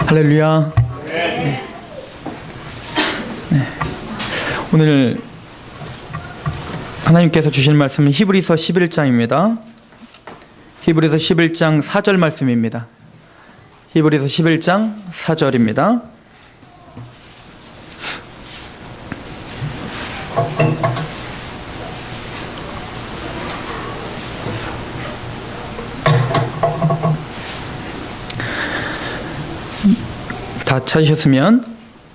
할렐루야. 네. 오늘 하나님께서 주신 말씀은 히브리서 11장입니다. 히브리서 11장 4절 말씀입니다. 히브리서 11장 4절입니다. 다 찾으셨으면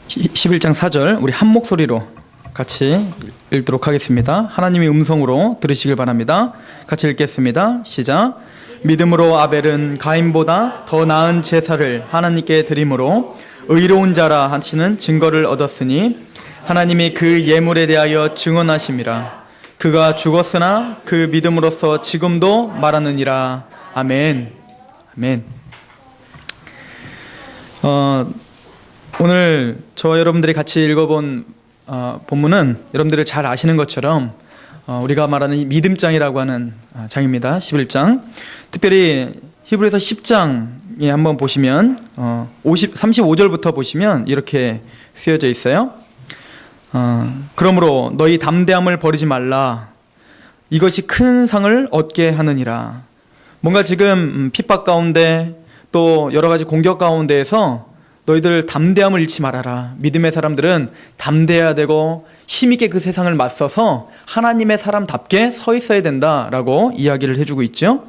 11장 4절 우리 한 목소리로 같이 읽도록 하겠습니다. 하나님의 음성으로 들으시길 바랍니다. 같이 읽겠습니다. 시작. 믿음으로 아벨은 가인보다 더 나은 제사를 하나님께 드림으로 의로운 자라 하시는 증거를 얻었으니 하나님이 그 예물에 대하여 증언하심이라. 그가 죽었으나 그 믿음으로써 지금도 말하느니라. 아멘. 아멘. 오늘 저와 여러분들이 같이 읽어본 본문은 여러분들이 잘 아시는 것처럼 우리가 말하는 이 믿음장이라고 하는 장입니다. 11장. 특별히 히브리서 10장에 한번 보시면 35절부터 보시면 이렇게 쓰여져 있어요. 그러므로 너희 담대함을 버리지 말라. 이것이 큰 상을 얻게 하느니라. 뭔가 지금 핍박 가운데 또 여러 가지 공격 가운데에서 너희들 담대함을 잃지 말아라. 믿음의 사람들은 담대해야 되고 힘있게 그 세상을 맞서서 하나님의 사람답게 서 있어야 된다라고 이야기를 해주고 있죠.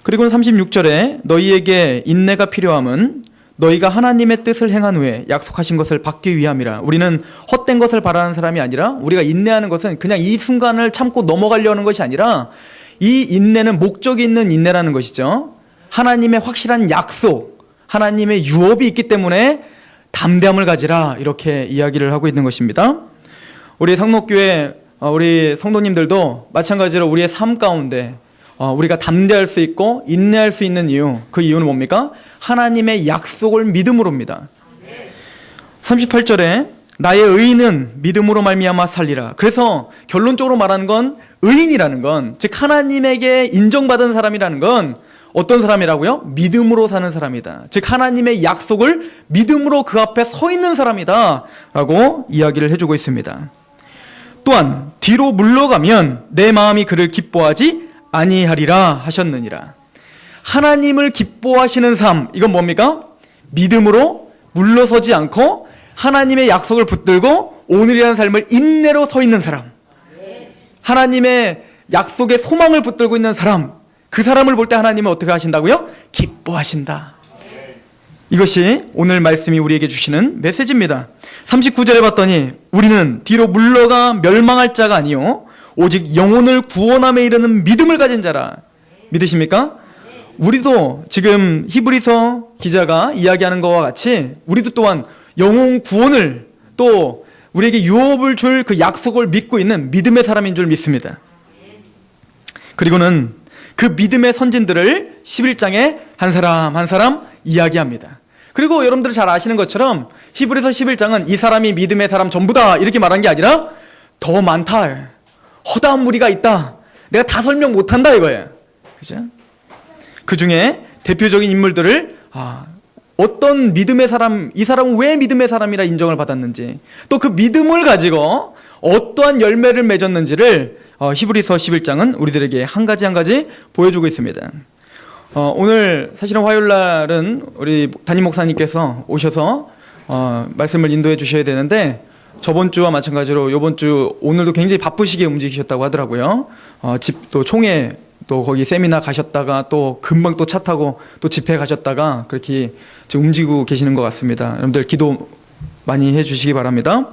그리고 36절에 너희에게 인내가 필요함은 너희가 하나님의 뜻을 행한 후에 약속하신 것을 받기 위함이라. 우리는 헛된 것을 바라는 사람이 아니라 우리가 인내하는 것은 그냥 이 순간을 참고 넘어가려는 것이 아니라 이 인내는 목적이 있는 인내라는 것이죠. 하나님의 확실한 약속, 하나님의 유업이 있기 때문에 담대함을 가지라, 이렇게 이야기를 하고 있는 것입니다. 우리 상록교회 우리 성도님들도 마찬가지로 우리의 삶 가운데 우리가 담대할 수 있고 인내할 수 있는 이유, 그 이유는 뭡니까? 하나님의 약속을 믿음으로입니다. 38절에 나의 의인은 믿음으로 말미암아 살리라. 그래서 결론적으로 말하는 건 의인이라는 건, 즉 하나님에게 인정받은 사람이라는 건 어떤 사람이라고요? 믿음으로 사는 사람이다. 즉 하나님의 약속을 믿음으로 그 앞에 서 있는 사람이다 라고 이야기를 해주고 있습니다. 또한 뒤로 물러가면 내 마음이 그를 기뻐하지 아니하리라 하셨느니라. 하나님을 기뻐하시는 삶, 이건 뭡니까? 믿음으로 물러서지 않고 하나님의 약속을 붙들고 오늘이라는 삶을 인내로 서 있는 사람, 하나님의 약속의 소망을 붙들고 있는 사람, 그 사람을 볼 때 하나님은 어떻게 하신다고요? 기뻐하신다. 이것이 오늘 말씀이 우리에게 주시는 메시지입니다. 39절에 봤더니 우리는 뒤로 물러가 멸망할 자가 아니요 오직 영혼을 구원함에 이르는 믿음을 가진 자라. 믿으십니까? 우리도 지금 히브리서 기자가 이야기하는 것과 같이 우리도 또한 영혼 구원을, 또 우리에게 유업을 줄 그 약속을 믿고 있는 믿음의 사람인 줄 믿습니다. 그리고는 그 믿음의 선진들을 11장에 한 사람 한 사람 이야기합니다. 그리고 여러분들 잘 아시는 것처럼 히브리서 11장은 이 사람이 믿음의 사람 전부다 이렇게 말한 게 아니라 더 많다, 허다한 무리가 있다, 내가 다 설명 못한다 이거예요. 그죠? 그 중에 대표적인 인물들을 어떤 믿음의 사람, 이 사람은 왜 믿음의 사람이라 인정을 받았는지, 또 그 믿음을 가지고 어떠한 열매를 맺었는지를 히브리서 11장은 우리들에게 한 가지 한 가지 보여주고 있습니다. 오늘 사실은 화요일 날은 우리 담임 목사님께서 오셔서 말씀을 인도해 주셔야 되는데 저번 주와 마찬가지로 이번 주 오늘도 굉장히 바쁘시게 움직이셨다고 하더라고요. 또 총회 또 거기 세미나 가셨다가 또 금방 또 차 타고 또 집회 가셨다가 그렇게 지금 움직이고 계시는 것 같습니다. 여러분들 기도 많이 해주시기 바랍니다.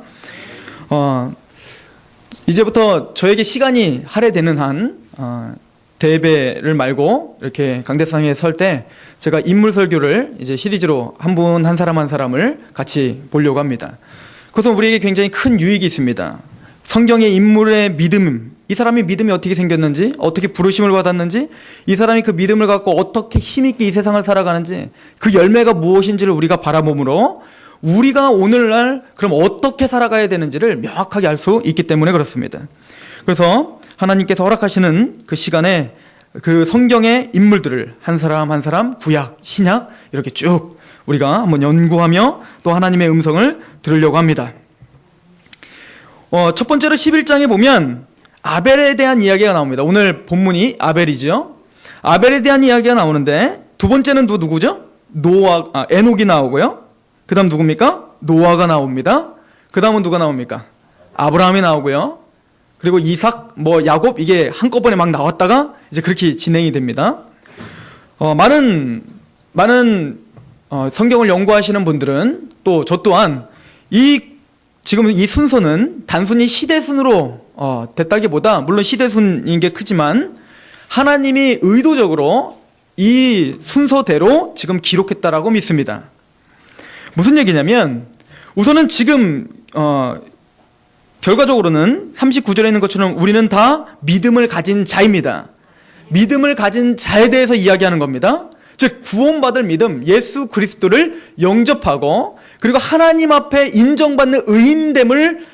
이제부터 저에게 시간이 할애되는 한 대배를 말고 이렇게 강대상에 설 때 제가 인물 설교를 이제 시리즈로 한 분 한 사람 한 사람을 같이 보려고 합니다. 그것은 우리에게 굉장히 큰 유익이 있습니다. 성경의 인물의 믿음, 이 사람이 믿음이 어떻게 생겼는지, 어떻게 부르심을 받았는지, 이 사람이 그 믿음을 갖고 어떻게 힘있게 이 세상을 살아가는지, 그 열매가 무엇인지를 우리가 바라봄으로 우리가 오늘날 그럼 어떻게 살아가야 되는지를 명확하게 알 수 있기 때문에 그렇습니다. 그래서 하나님께서 허락하시는 그 시간에 그 성경의 인물들을 한 사람 한 사람 구약, 신약 이렇게 쭉 우리가 한번 연구하며 또 하나님의 음성을 들으려고 합니다. 첫 번째로 11장에 보면 아벨에 대한 이야기가 나옵니다. 오늘 본문이 아벨이죠. 아벨에 대한 이야기가 나오는데 두 번째는 누구죠? 에녹이 나오고요. 그 다음 누굽니까? 노아가 나옵니다. 그 다음은 누가 나옵니까? 아브라함이 나오고요. 그리고 이삭, 야곱, 이게 한꺼번에 막 나왔다가 이제 그렇게 진행이 됩니다. 많은 성경을 연구하시는 분들은 또 저 또한 지금 이 순서는 단순히 시대순으로 됐다기보다, 물론 시대순인 게 크지만 하나님이 의도적으로 이 순서대로 지금 기록했다라고 믿습니다. 무슨 얘기냐면, 우선은 지금 결과적으로는 39절에 있는 것처럼 우리는 다 믿음을 가진 자입니다. 믿음을 가진 자에 대해서 이야기하는 겁니다. 즉 구원받을 믿음, 예수 그리스도를 영접하고 그리고 하나님 앞에 인정받는 의인됨을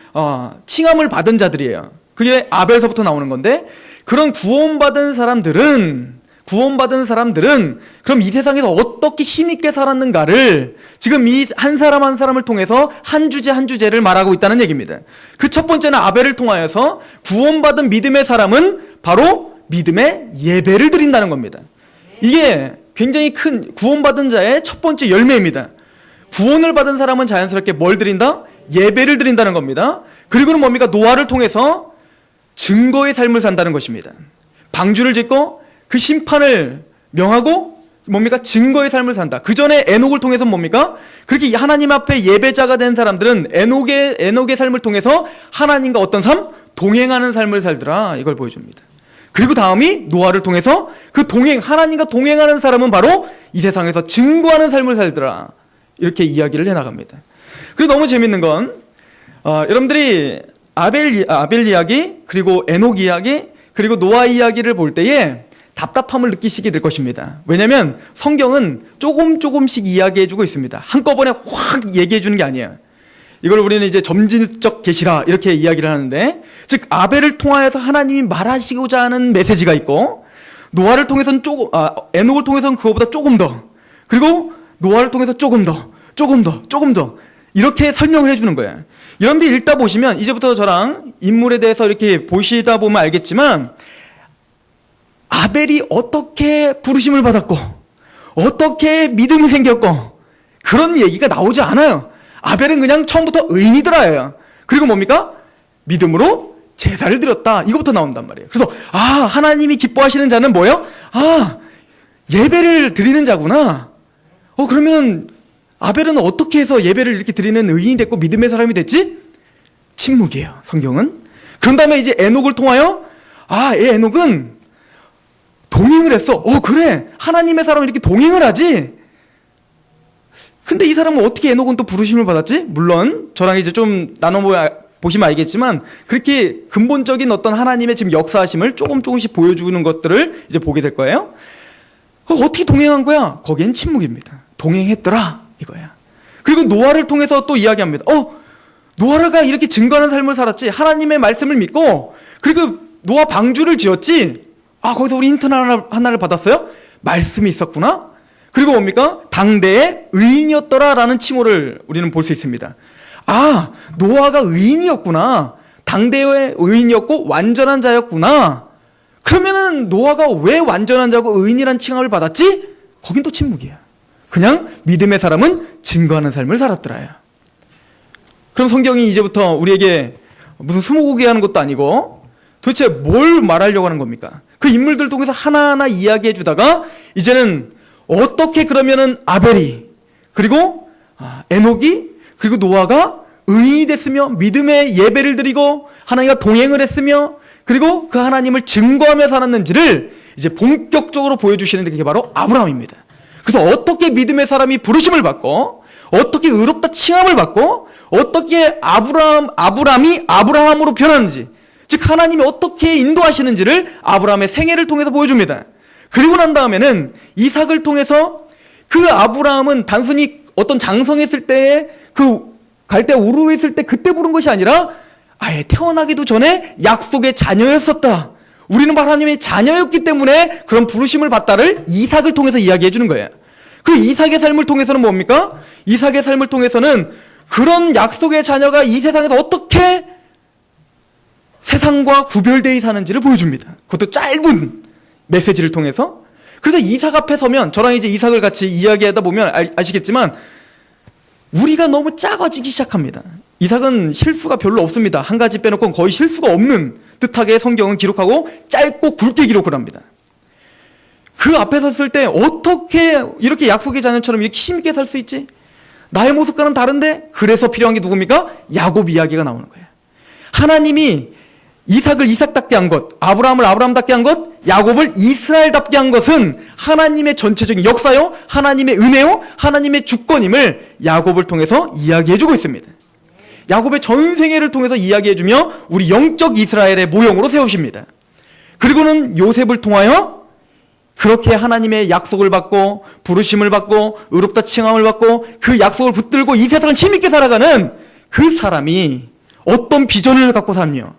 칭함을 받은 자들이에요. 그게 아벨서부터 나오는 건데, 그런 구원받은 사람들은 그럼 이 세상에서 어떻게 힘있게 살았는가를 지금 이 한 사람 한 사람을 통해서 한 주제를 말하고 있다는 얘기입니다. 그 첫 번째는 아벨을 통하여서 구원받은 믿음의 사람은 바로 믿음의 예배를 드린다는 겁니다. 이게 굉장히 큰 구원받은 자의 첫 번째 열매입니다. 구원을 받은 사람은 자연스럽게 뭘 드린다? 예배를 드린다는 겁니다. 그리고는 뭡니까? 노아를 통해서 증거의 삶을 산다는 것입니다. 방주를 짓고 그 심판을 명하고 뭡니까? 증거의 삶을 산다. 그 전에 에녹을 통해서 뭡니까? 그렇게 하나님 앞에 예배자가 된 사람들은 에녹의 삶을 통해서 하나님과 어떤 삶? 동행하는 삶을 살더라. 이걸 보여줍니다. 그리고 다음이 노아를 통해서 하나님과 동행하는 사람은 바로 이 세상에서 증거하는 삶을 살더라. 이렇게 이야기를 해나갑니다. 그리고 너무 재밌는 건, 여러분들이 아벨 이야기, 그리고 에녹 이야기, 그리고 노아 이야기를 볼 때에 답답함을 느끼시게 될 것입니다. 왜냐하면 성경은 조금씩 이야기해주고 있습니다. 한꺼번에 확 얘기해주는 게 아니에요. 이걸 우리는 이제 점진적 계시라 이렇게 이야기를 하는데, 즉 아벨을 통하여서 하나님이 말하시고자 하는 메시지가 있고, 노아를 통해서는 에녹을 통해서는 그거보다 조금 더, 그리고 노아를 통해서 조금 더 이렇게 설명을 해주는 거예요. 여러분들이 읽다 보시면, 이제부터 저랑 인물에 대해서 이렇게 보시다 보면 알겠지만, 아벨이 어떻게 부르심을 받았고 어떻게 믿음이 생겼고 그런 얘기가 나오지 않아요. 아벨은 그냥 처음부터 의인이더라예요. 그리고 뭡니까? 믿음으로 제사를 드렸다. 이거부터 나온단 말이에요. 그래서 하나님이 기뻐하시는 자는 뭐예요? 예배를 드리는 자구나. 그러면 아벨은 어떻게 해서 예배를 이렇게 드리는 의인이 됐고 믿음의 사람이 됐지? 침묵이에요, 성경은. 그런 다음에 이제 에녹을 통하여 에녹은 동행을 했어. 그래, 하나님의 사람은 이렇게 동행을 하지. 근데 이 사람은 어떻게 에녹은 또 부르심을 받았지? 물론 저랑 이제 좀 나눠보시면 알겠지만, 그렇게 근본적인 어떤 하나님의 지금 역사하심을 조금씩 보여주는 것들을 이제 보게 될 거예요. 어떻게 동행한 거야? 거기엔 침묵입니다. 동행했더라, 이거야. 그리고 노아를 통해서 또 이야기합니다. 노아가 이렇게 증거하는 삶을 살았지. 하나님의 말씀을 믿고, 그리고 노아 방주를 지었지. 거기서 우리 힌트 하나를 받았어요? 말씀이 있었구나? 그리고 뭡니까? 당대의 의인이었더라라는 칭호를 우리는 볼 수 있습니다. 노아가 의인이었구나. 당대의 의인이었고 완전한 자였구나. 그러면은 노아가 왜 완전한 자고 의인이란 칭함을 받았지? 거긴 또 침묵이야. 그냥 믿음의 사람은 증거하는 삶을 살았더라요. 그럼 성경이 이제부터 우리에게 무슨 스무고개 하는 것도 아니고 도대체 뭘 말하려고 하는 겁니까? 그 인물들 통해서 하나하나 이야기해 주다가 이제는 어떻게 그러면은 아벨이, 그리고 에녹이, 그리고 노아가 의인이 됐으며 믿음의 예배를 드리고 하나님과 동행을 했으며 그리고 그 하나님을 증거하며 살았는지를 이제 본격적으로 보여주시는 게 바로 아브라함입니다. 그래서 어떻게 믿음의 사람이 부르심을 받고 어떻게 의롭다 칭함을 받고 어떻게 아브라함이 아브라함으로 변하는지, 즉 하나님이 어떻게 인도하시는지를 아브라함의 생애를 통해서 보여줍니다. 그리고 난 다음에는 이삭을 통해서 그 아브라함은 단순히 어떤 장성했을 때에 갈대 우르에 있을 때 그때 부른 것이 아니라 아예 태어나기도 전에 약속의 자녀였었다. 우리는 하나님의 자녀였기 때문에 그런 부르심을 받다를 이삭을 통해서 이야기해 주는 거예요. 그 이삭의 삶을 통해서는 뭡니까? 이삭의 삶을 통해서는 그런 약속의 자녀가 이 세상에서 어떻게 세상과 구별되어 사는지를 보여줍니다. 그것도 짧은 메시지를 통해서. 그래서 이삭 앞에 서면, 저랑 이제 이삭을 같이 이야기하다 보면 아시겠지만 우리가 너무 작아지기 시작합니다. 이삭은 실수가 별로 없습니다. 한 가지 빼놓고는 거의 실수가 없는 듯하게 성경은 기록하고 짧고 굵게 기록을 합니다. 그 앞에 섰을 때 어떻게 이렇게 약속의 자녀처럼 이렇게 힘있게 살 수 있지? 나의 모습과는 다른데? 그래서 필요한 게 누굽니까? 야곱 이야기가 나오는 거예요. 하나님이 이삭을 이삭답게 한 것, 아브라함을 아브라함답게 한 것, 야곱을 이스라엘답게 한 것은 하나님의 전체적인 역사요, 하나님의 은혜요, 하나님의 주권임을 야곱을 통해서 이야기해주고 있습니다. 야곱의 전생애를 통해서 이야기해주며 우리 영적 이스라엘의 모형으로 세우십니다. 그리고는 요셉을 통하여 그렇게 하나님의 약속을 받고 부르심을 받고 의롭다 칭함을 받고 그 약속을 붙들고 이 세상을 힘있게 살아가는 그 사람이 어떤 비전을 갖고 살며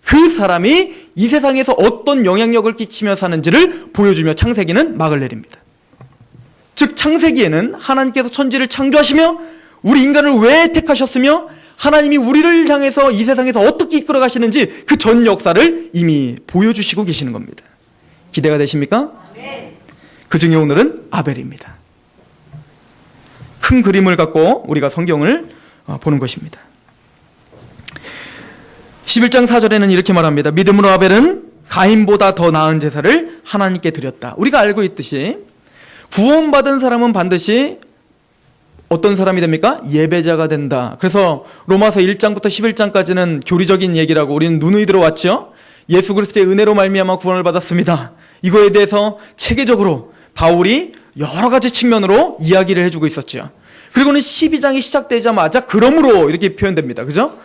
그 사람이 이 세상에서 어떤 영향력을 끼치며 사는지를 보여주며 창세기는 막을 내립니다. 즉 창세기에는 하나님께서 천지를 창조하시며 우리 인간을 왜 택하셨으며 하나님이 우리를 향해서 이 세상에서 어떻게 이끌어 가시는지 그 전 역사를 이미 보여주시고 계시는 겁니다. 기대가 되십니까? 그 중에 오늘은 아벨입니다. 큰 그림을 갖고 우리가 성경을 보는 것입니다. 11장 4절에는 이렇게 말합니다. 믿음으로 아벨은 가인보다 더 나은 제사를 하나님께 드렸다. 우리가 알고 있듯이 구원받은 사람은 반드시 어떤 사람이 됩니까? 예배자가 된다. 그래서 로마서 1장부터 11장까지는 교리적인 얘기라고 우리는 누누이 들어왔죠. 예수 그리스도의 은혜로 말미암아 구원을 받았습니다. 이거에 대해서 체계적으로 바울이 여러 가지 측면으로 이야기를 해주고 있었죠. 그리고는 12장이 시작되자마자 그러므로 이렇게 표현됩니다. 그죠?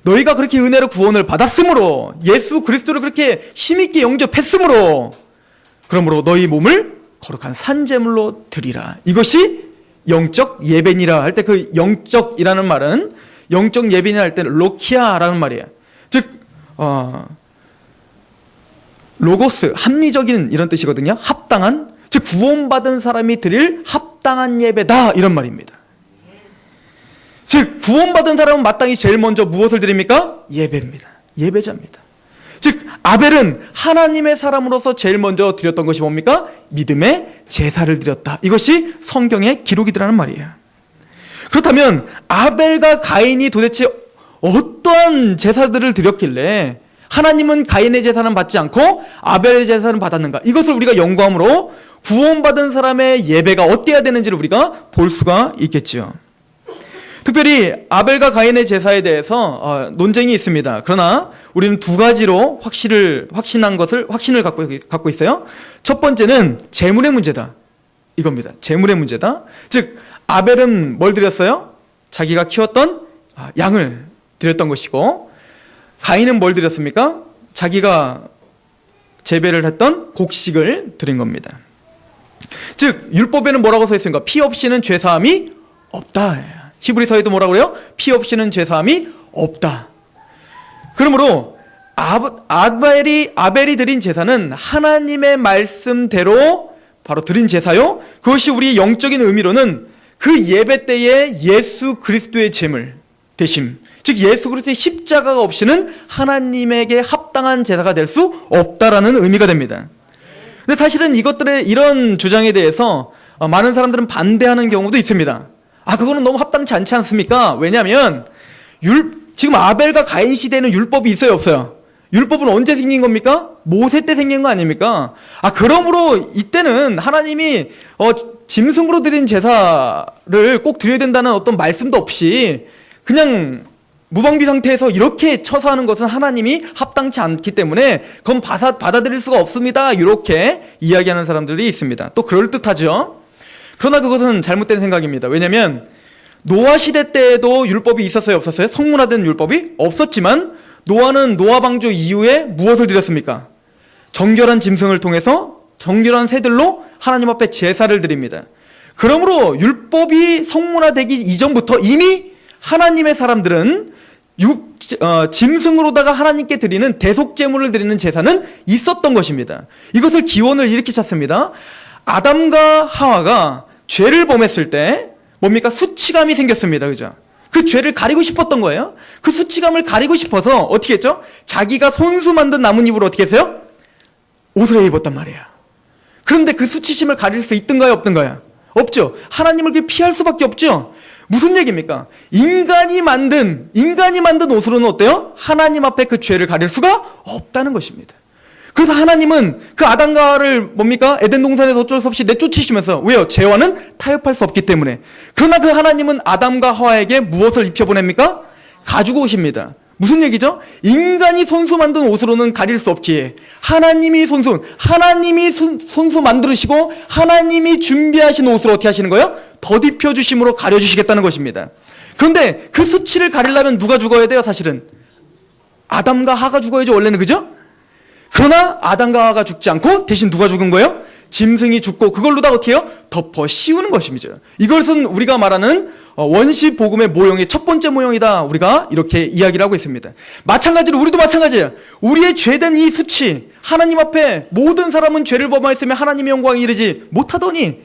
너희가 그렇게 은혜로 구원을 받았으므로 예수 그리스도를 그렇게 힘있게 영접했으므로 그러므로 너희 몸을 거룩한 산제물로 드리라. 이것이 영적 예배니라 할 때 그 영적이라는 말은 영적 예배니라 할 때는 로키아라는 말이에요. 즉 로고스, 합리적인 이런 뜻이거든요. 합당한, 즉 구원받은 사람이 드릴 합당한 예배다 이런 말입니다. 즉 구원받은 사람은 마땅히 제일 먼저 무엇을 드립니까? 예배입니다. 예배자입니다. 즉 아벨은 하나님의 사람으로서 제일 먼저 드렸던 것이 뭡니까? 믿음의 제사를 드렸다. 이것이 성경의 기록이라는 말이에요. 그렇다면 아벨과 가인이 도대체 어떠한 제사들을 드렸길래 하나님은 가인의 제사는 받지 않고 아벨의 제사는 받았는가? 이것을 우리가 연구함으로 구원받은 사람의 예배가 어때야 되는지를 우리가 볼 수가 있겠지요. 특별히 아벨과 가인의 제사에 대해서 논쟁이 있습니다. 그러나 우리는 두 가지로 확신을 갖고 있어요. 첫 번째는 재물의 문제다. 이겁니다. 재물의 문제다. 즉 아벨은 뭘 드렸어요? 자기가 키웠던 양을 드렸던 것이고, 가인은 뭘 드렸습니까? 자기가 재배를 했던 곡식을 드린 겁니다. 즉 율법에는 뭐라고 써 있습니까? 피 없이는 죄사함이 없다. 히브리서에도 뭐라고 그래요? 피 없이는 죄사함이 없다. 그러므로 아벨이 드린 제사는 하나님의 말씀대로 바로 드린 제사요. 그것이 우리의 영적인 의미로는 그 예배 때에 예수 그리스도의 제물 대심, 즉 예수 그리스도의 십자가가 없이는 하나님에게 합당한 제사가 될 수 없다라는 의미가 됩니다. 근데 사실은 이런 주장에 대해서 많은 사람들은 반대하는 경우도 있습니다. 그거는 너무 합당치 않지 않습니까? 왜냐하면 지금 아벨과 가인 시대에는 율법이 있어요, 없어요? 율법은 언제 생긴 겁니까? 모세 때 생긴 거 아닙니까? 그러므로 이때는 하나님이 짐승으로 드린 제사를 꼭 드려야 된다는 어떤 말씀도 없이 그냥 무방비 상태에서 이렇게 처사하는 것은 하나님이 합당치 않기 때문에 그건 받아들일 수가 없습니다. 이렇게 이야기하는 사람들이 있습니다. 또 그럴듯하죠. 그러나 그것은 잘못된 생각입니다. 왜냐하면 노아 시대 때에도 율법이 있었어요, 없었어요? 성문화된 율법이 없었지만 노아는 노아 방주 이후에 무엇을 드렸습니까? 정결한 짐승을 통해서 정결한 새들로 하나님 앞에 제사를 드립니다. 그러므로 율법이 성문화되기 이전부터 이미 하나님의 사람들은 짐승으로다가 하나님께 드리는 대속제물을 드리는 제사는 있었던 것입니다. 이것을 기원을 이렇게 찾습니다. 아담과 하와가 죄를 범했을 때 뭡니까? 수치감이 생겼습니다. 그죠? 그 죄를 가리고 싶었던 거예요. 그 수치감을 가리고 싶어서 어떻게 했죠? 자기가 손수 만든 나뭇잎으로 어떻게 했어요? 옷을 입었단 말이에요. 그런데 그 수치심을 가릴 수 있던가요? 없던가요? 없죠. 하나님을 피할 수밖에 없죠. 무슨 얘기입니까? 인간이 만든 옷으로는 어때요? 하나님 앞에 그 죄를 가릴 수가 없다는 것입니다. 그래서 하나님은 그 아담과 하와를 뭡니까? 에덴 동산에서 어쩔 수 없이 내쫓으시면서, 왜요? 죄와는 타협할 수 없기 때문에. 그러나 그 하나님은 아담과 하와에게 무엇을 입혀보냅니까? 가지고 오십니다. 무슨 얘기죠? 인간이 손수 만든 옷으로는 가릴 수 없기에 하나님이 손수 만들으시고 하나님이 준비하신 옷으로 어떻게 하시는 거예요? 덧입혀 주심으로 가려주시겠다는 것입니다. 그런데 그 수치를 가리려면 누가 죽어야 돼요? 사실은 아담과 하가 죽어야죠, 원래는. 그죠? 그러나 아담과 하와가 죽지 않고 대신 누가 죽은 거예요? 짐승이 죽고 그걸로 다 어떻게 해요? 덮어 씌우는 것입니다. 이것은 우리가 말하는 원시 복음의 모형의 첫 번째 모형이다, 우리가 이렇게 이야기를 하고 있습니다. 마찬가지로 우리도 마찬가지예요. 우리의 죄된 이 수치, 하나님 앞에 모든 사람은 죄를 범하였으며 하나님의 영광에 이르지 못하더니,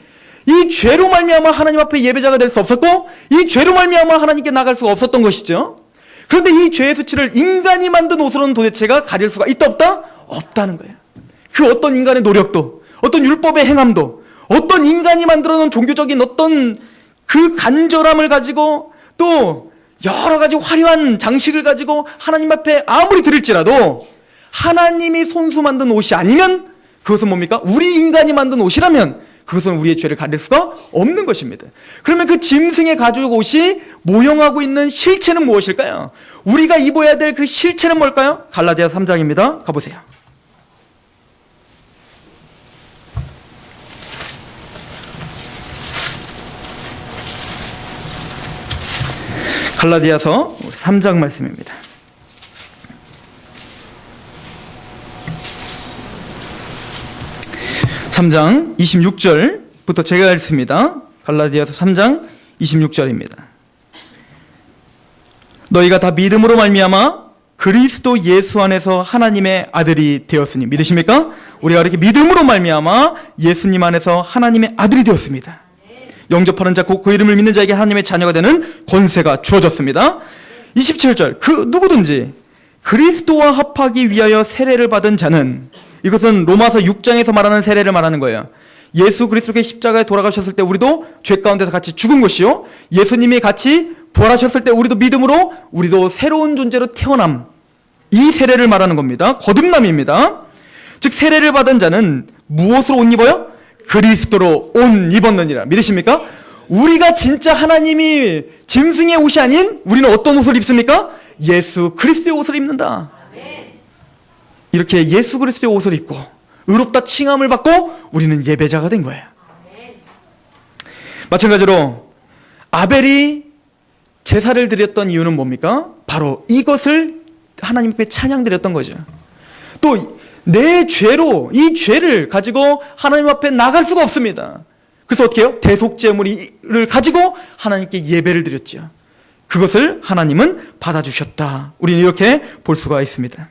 이 죄로 말미암아 하나님 앞에 예배자가 될 수 없었고 이 죄로 말미암아 하나님께 나갈 수가 없었던 것이죠. 그런데 이 죄의 수치를 인간이 만든 옷으로는 도대체가 가릴 수가 있다 없다? 없다는 거예요. 그 어떤 인간의 노력도, 어떤 율법의 행함도, 어떤 인간이 만들어 놓은 종교적인 어떤 그 간절함을 가지고 또 여러 가지 화려한 장식을 가지고 하나님 앞에 아무리 드릴지라도 하나님이 손수 만든 옷이 아니면 그것은 뭡니까? 우리 인간이 만든 옷이라면 그것은 우리의 죄를 가릴 수가 없는 것입니다. 그러면 그 짐승의 가죽 옷이 모형하고 있는 실체는 무엇일까요? 우리가 입어야 될 그 실체는 뭘까요? 갈라디아 3장입니다. 가보세요. 갈라디아서 3장 말씀입니다. 3장 26절부터 제가 읽습니다. 갈라디아서 3장 26절입니다. 너희가 다 믿음으로 말미암아 그리스도 예수 안에서 하나님의 아들이 되었으니, 믿으십니까? 우리가 이렇게 믿음으로 말미암아 예수님 안에서 하나님의 아들이 되었습니다. 영접하는 자 곧 그 이름을 믿는 자에게 하나님의 자녀가 되는 권세가 주어졌습니다. 27절, 그 누구든지 그리스도와 합하기 위하여 세례를 받은 자는, 이것은 로마서 6장에서 말하는 세례를 말하는 거예요. 예수 그리스도께 십자가에 돌아가셨을 때 우리도 죄 가운데서 같이 죽은 것이요, 예수님이 같이 부활하셨을 때 우리도 믿음으로 우리도 새로운 존재로 태어남, 이 세례를 말하는 겁니다. 거듭남입니다. 즉 세례를 받은 자는 무엇으로 옷 입어요? 그리스도로 옷 입었느니라. 믿으십니까? 우리가 진짜 하나님이 짐승의 옷이 아닌 우리는 어떤 옷을 입습니까? 예수 그리스도의 옷을 입는다. 이렇게 예수 그리스도의 옷을 입고 의롭다 칭함을 받고 우리는 예배자가 된 거예요. 마찬가지로 아벨이 제사를 드렸던 이유는 뭡니까? 바로 이것을 하나님 앞에 찬양드렸던 거죠. 또 내 죄로 이 죄를 가지고 하나님 앞에 나갈 수가 없습니다. 그래서 어떻게 해요? 대속제물을 가지고 하나님께 예배를 드렸죠. 그것을 하나님은 받아주셨다. 우리는 이렇게 볼 수가 있습니다.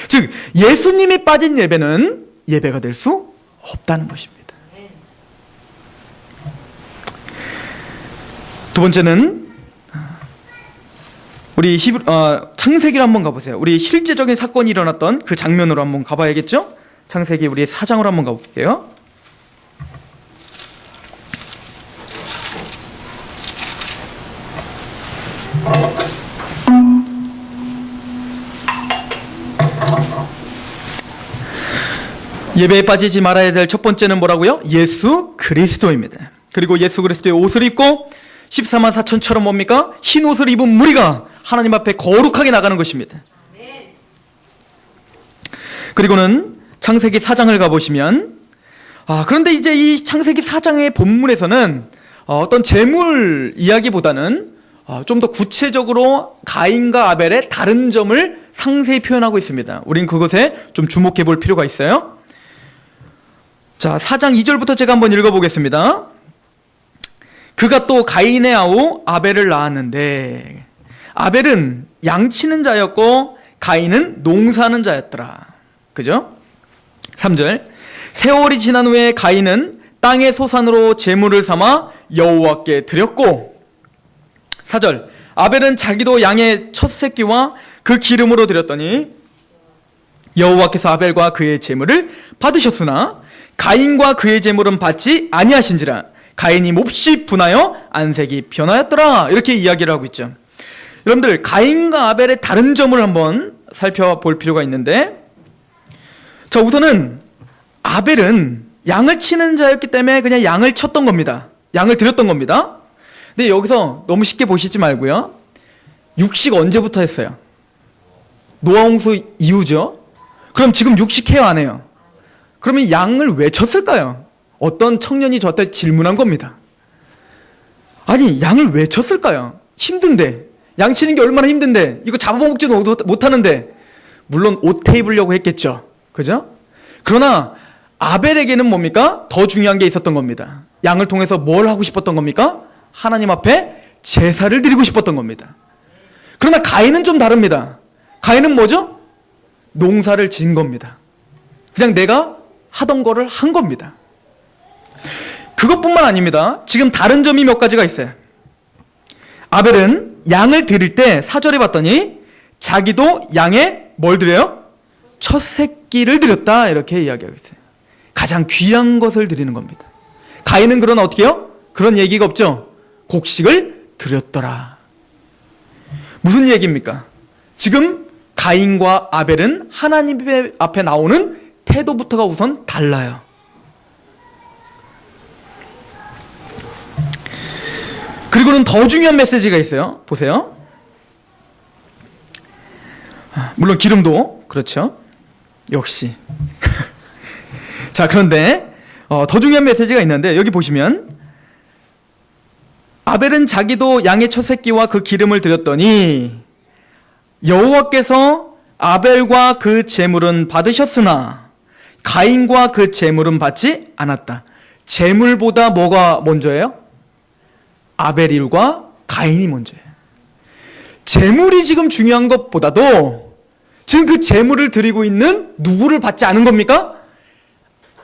즉 예수님이 빠진 예배는 예배가 될 수 없다는 것입니다. 두 번째는 우리 창세기로 한번 가보세요. 우리 실제적인 사건이 일어났던 그 장면으로 한번 가봐야겠죠? 창세기 우리 4장으로 한번 가볼게요. 예배에 빠지지 말아야 될 첫 번째는 뭐라고요? 예수 그리스도입니다. 그리고 예수 그리스도의 옷을 입고 14만 4천처럼 뭡니까? 흰 옷을 입은 무리가 하나님 앞에 거룩하게 나가는 것입니다. 그리고는 창세기 4장을 가보시면, 그런데 이제 이 창세기 4장의 본문에서는 어떤 제물 이야기보다는 좀 더 구체적으로 가인과 아벨의 다른 점을 상세히 표현하고 있습니다. 우린 그것에 좀 주목해 볼 필요가 있어요. 자, 4장 2절부터 제가 한번 읽어보겠습니다. 그가 또 가인의 아우 아벨을 낳았는데 아벨은 양치는 자였고 가인은 농사하는 자였더라. 그죠? 3절, 세월이 지난 후에 가인은 땅의 소산으로 제물을 삼아 여호와께 드렸고 4절 아벨은 자기도 양의 첫 새끼와 그 기름으로 드렸더니 여호와께서 아벨과 그의 제물을 받으셨으나 가인과 그의 제물은 받지 아니하신지라 가인이 몹시 분하여 안색이 변하였더라. 이렇게 이야기를 하고 있죠. 여러분들 가인과 아벨의 다른 점을 한번 살펴볼 필요가 있는데, 자 우선은 아벨은 양을 치는 자였기 때문에 그냥 양을 쳤던 겁니다. 양을 드렸던 겁니다. 근데 여기서 너무 쉽게 보시지 말고요, 육식 언제부터 했어요? 노아 홍수 이후죠. 그럼 지금 육식해요 안 해요? 그러면 양을 왜 쳤을까요? 어떤 청년이 저한테 질문한 겁니다. 아니 양을 왜 쳤을까요? 힘든데, 양 치는 게 얼마나 힘든데, 이거 잡아먹지도 못하는데. 물론 옷 입으려고 했겠죠, 그죠? 그러나 아벨에게는 뭡니까? 더 중요한 게 있었던 겁니다. 양을 통해서 뭘 하고 싶었던 겁니까? 하나님 앞에 제사를 드리고 싶었던 겁니다. 그러나 가인은 좀 다릅니다. 가인은 뭐죠? 농사를 지은 겁니다. 그냥 내가 하던 거를 한 겁니다. 그것뿐만 아닙니다. 지금 다른 점이 몇 가지가 있어요. 아벨은 양을 드릴 때 4절에 봤더니 자기도 양의 뭘 드려요? 첫 새끼를 드렸다, 이렇게 이야기하고 있어요. 가장 귀한 것을 드리는 겁니다. 가인은 그런 어떻게 해요? 그런 얘기가 없죠. 곡식을 드렸더라. 무슨 얘기입니까? 지금 가인과 아벨은 하나님 앞에 나오는 태도부터가 우선 달라요. 그리고는 더 중요한 메시지가 있어요. 보세요. 물론 기름도 그렇죠. 역시. 자, 그런데 더 중요한 메시지가 있는데, 여기 보시면 아벨은 자기도 양의 첫 새끼와 그 기름을 드렸더니 여호와께서 아벨과 그 제물은 받으셨으나 가인과 그 제물은 받지 않았다. 제물보다 뭐가 먼저예요? 아벨 일과 가인이 먼저예요. 제물이 지금 중요한 것보다도 지금 그 제물을 드리고 있는 누구를 받지 않은 겁니까?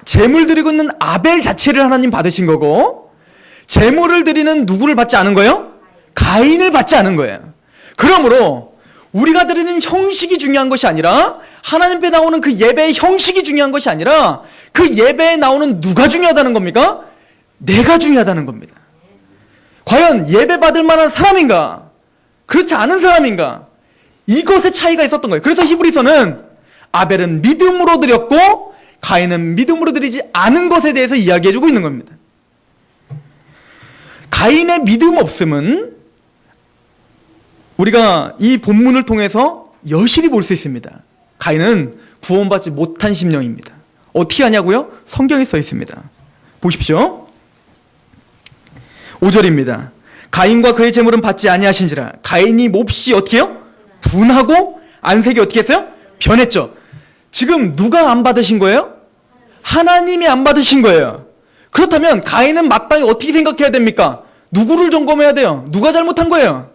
제물 드리고 있는 아벨 자체를 하나님 받으신 거고, 제물을 드리는 누구를 받지 않은 거예요? 가인을 받지 않은 거예요. 그러므로 우리가 드리는 형식이 중요한 것이 아니라, 하나님 앞에 나오는 그 예배의 형식이 중요한 것이 아니라, 그 예배에 나오는 누가 중요하다는 겁니까? 내가 중요하다는 겁니다. 과연 예배 받을 만한 사람인가? 그렇지 않은 사람인가? 이것의 차이가 있었던 거예요. 그래서 히브리서는 아벨은 믿음으로 드렸고 가인은 믿음으로 드리지 않은 것에 대해서 이야기해주고 있는 겁니다. 가인의 믿음 없음은 우리가 이 본문을 통해서 여실히 볼 수 있습니다. 가인은 구원받지 못한 심령입니다. 어떻게 하냐고요? 성경에 써 있습니다. 보십시오. 5절입니다. 가인과 그의 제물은 받지 아니하신지라. 가인이 몹시 어떻게 해요? 분하고 안색이 어떻게 했어요? 변했죠. 지금 누가 안 받으신 거예요? 하나님이 안 받으신 거예요. 그렇다면 가인은 마땅히 어떻게 생각해야 됩니까? 누구를 점검해야 돼요? 누가 잘못한 거예요?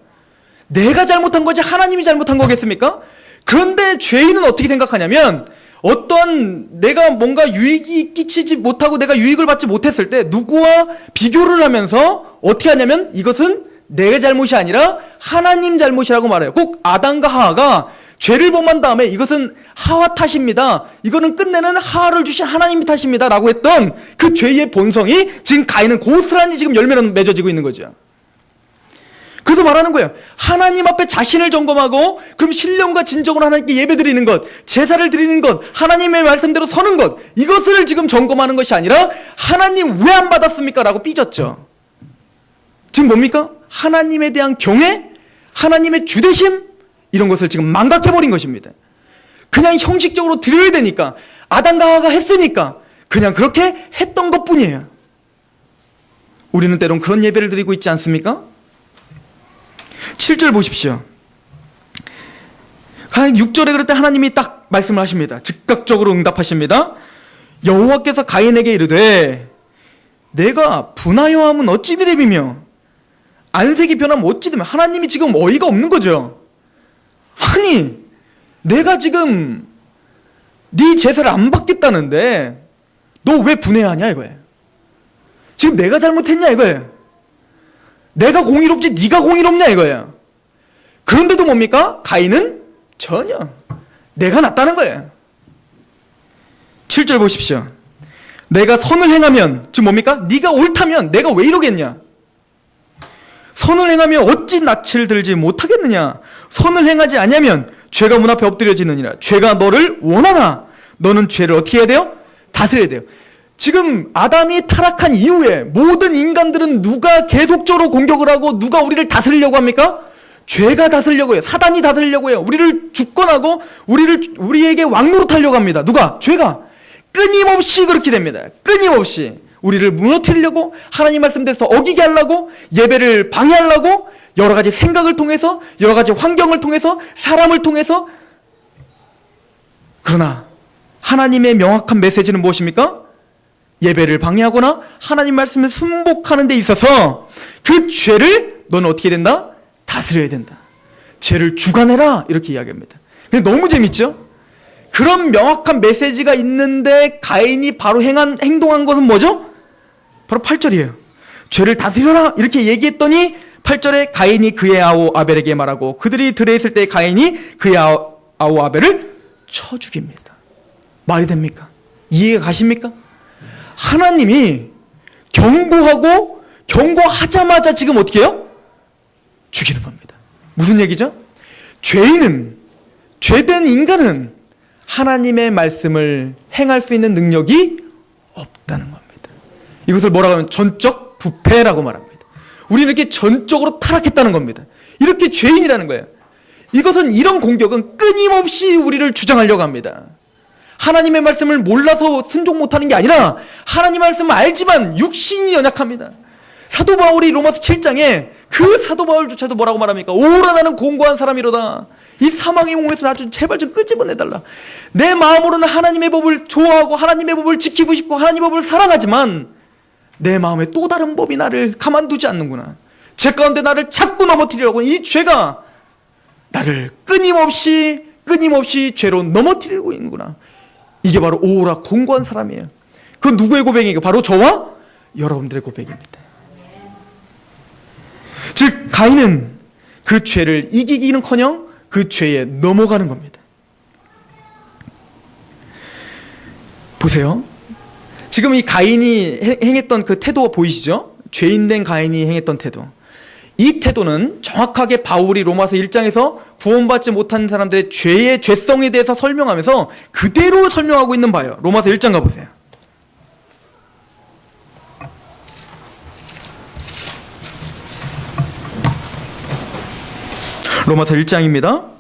내가 잘못한 거지 하나님이 잘못한 거겠습니까? 그런데 죄인은 어떻게 생각하냐면, 어떤 내가 뭔가 유익이 끼치지 못하고 내가 유익을 받지 못했을 때 누구와 비교를 하면서 어떻게 하냐면, 이것은 내 잘못이 아니라 하나님 잘못이라고 말해요. 꼭 아담과 하와가 죄를 범한 다음에 이것은 하와 탓입니다, 이거는 끝내는 하와를 주신 하나님 탓입니다 라고 했던 그 죄의 본성이 지금 가인은 고스란히 지금 열매로 맺어지고 있는 거죠. 그래서 말하는 거예요. 하나님 앞에 자신을 점검하고, 그럼 신령과 진정으로 하나님께 예배 드리는 것, 제사를 드리는 것, 하나님의 말씀대로 서는 것, 이것을 지금 점검하는 것이 아니라 하나님 왜 안 받았습니까? 라고 삐졌죠. 지금 뭡니까? 하나님에 대한 경외, 하나님의 주대심, 이런 것을 지금 망각해버린 것입니다. 그냥 형식적으로 드려야 되니까, 아담과 하와가 했으니까 그냥 그렇게 했던 것뿐이에요. 우리는 때론 그런 예배를 드리고 있지 않습니까? 7절 보십시오. 6절에 그럴 때 하나님이 딱 말씀을 하십니다. 즉각적으로 응답하십니다. 여호와께서 가인에게 이르되 내가 분하여 함은 어찌 비대비며 안색이 변하면 어찌 되며. 하나님이 지금 어이가 없는 거죠. 아니 내가 지금 네 제사를 안 받겠다는데 너 왜 분해하냐 이거예요. 지금 내가 잘못했냐 이거예요. 내가 공의롭지 네가 공의롭냐 이거예요. 그런데도 뭡니까? 가인은 전혀 내가 낫다는 거예요. 7절 보십시오. 내가 선을 행하면, 즉 뭡니까? 네가 옳다면 내가 왜 이러겠냐? 선을 행하면 어찌 낯을 들지 못하겠느냐? 선을 행하지 아니하면 죄가 문 앞에 엎드려지느니라. 죄가 너를 원하나 너는 죄를 어떻게 해야 돼요? 다스려야 돼요. 지금 아담이 타락한 이후에 모든 인간들은 누가 계속적으로 공격을 하고 누가 우리를 다스리려고 합니까? 죄가 다스리려고 해요. 사단이 다스리려고 해요. 우리를 주권하고 우리에게 왕노릇하려고 합니다. 누가? 죄가. 끊임없이 그렇게 됩니다. 끊임없이 우리를 무너뜨리려고, 하나님 말씀대로 어기게 하려고, 예배를 방해하려고, 여러 가지 생각을 통해서, 여러 가지 환경을 통해서, 사람을 통해서. 그러나 하나님의 명확한 메시지는 무엇입니까? 예배를 방해하거나 하나님 말씀을 순복하는 데 있어서 그 죄를 너는 어떻게 된다? 다스려야 된다. 죄를 주관해라, 이렇게 이야기합니다. 근데 너무 재밌죠? 그런 명확한 메시지가 있는데 가인이 바로 행동한 것은 뭐죠? 바로 8절이에요. 죄를 다스려라 이렇게 얘기했더니 8절에 가인이 그의 아우 아벨에게 말하고 그들이 들에 있을 때 가인이 그의 아우 아벨을 쳐 죽입니다. 말이 됩니까? 이해가 가십니까? 하나님이 경고하고 경고하자마자 지금 어떻게 해요? 죽이는 겁니다. 무슨 얘기죠? 죄된 인간은 하나님의 말씀을 행할 수 있는 능력이 없다는 겁니다. 이것을 뭐라고 하면 전적 부패라고 말합니다. 우리는 이렇게 전적으로 타락했다는 겁니다. 이렇게 죄인이라는 거예요. 이것은, 이런 공격은 끊임없이 우리를 주장하려고 합니다. 하나님의 말씀을 몰라서 순종 못하는 게 아니라 하나님 말씀을 알지만 육신이 연약합니다. 사도 바울이 로마서 7장에 그 사도 바울조차도 뭐라고 말합니까? 오라 나는 공고한 사람이로다. 이 사망의 몸에서 나 좀 제발 좀 끄집어내달라. 내 마음으로는 하나님의 법을 좋아하고 하나님의 법을 지키고 싶고 하나님의 법을 사랑하지만 내 마음에 또 다른 법이 나를 가만두지 않는구나. 죄 가운데 나를 자꾸 넘어뜨리려고 이 죄가 나를 끊임없이 죄로 넘어뜨리고 있는구나. 이게 바로 오라 공고한 사람이에요. 그건 누구의 고백이에요? 바로 저와 여러분들의 고백입니다. 즉 가인은 그 죄를 이기기는커녕 그 죄에 넘어가는 겁니다. 보세요. 지금 이 가인이 행했던 그 태도가 보이시죠? 죄인된 가인이 행했던 태도. 이 태도는 정확하게 바울이 로마서 1장에서 구원받지 못한 사람들의 죄의 죄성에 대해서 설명하면서 그대로 설명하고 있는 바예요. 로마서 1장 가보세요. 로마서 1장입니다.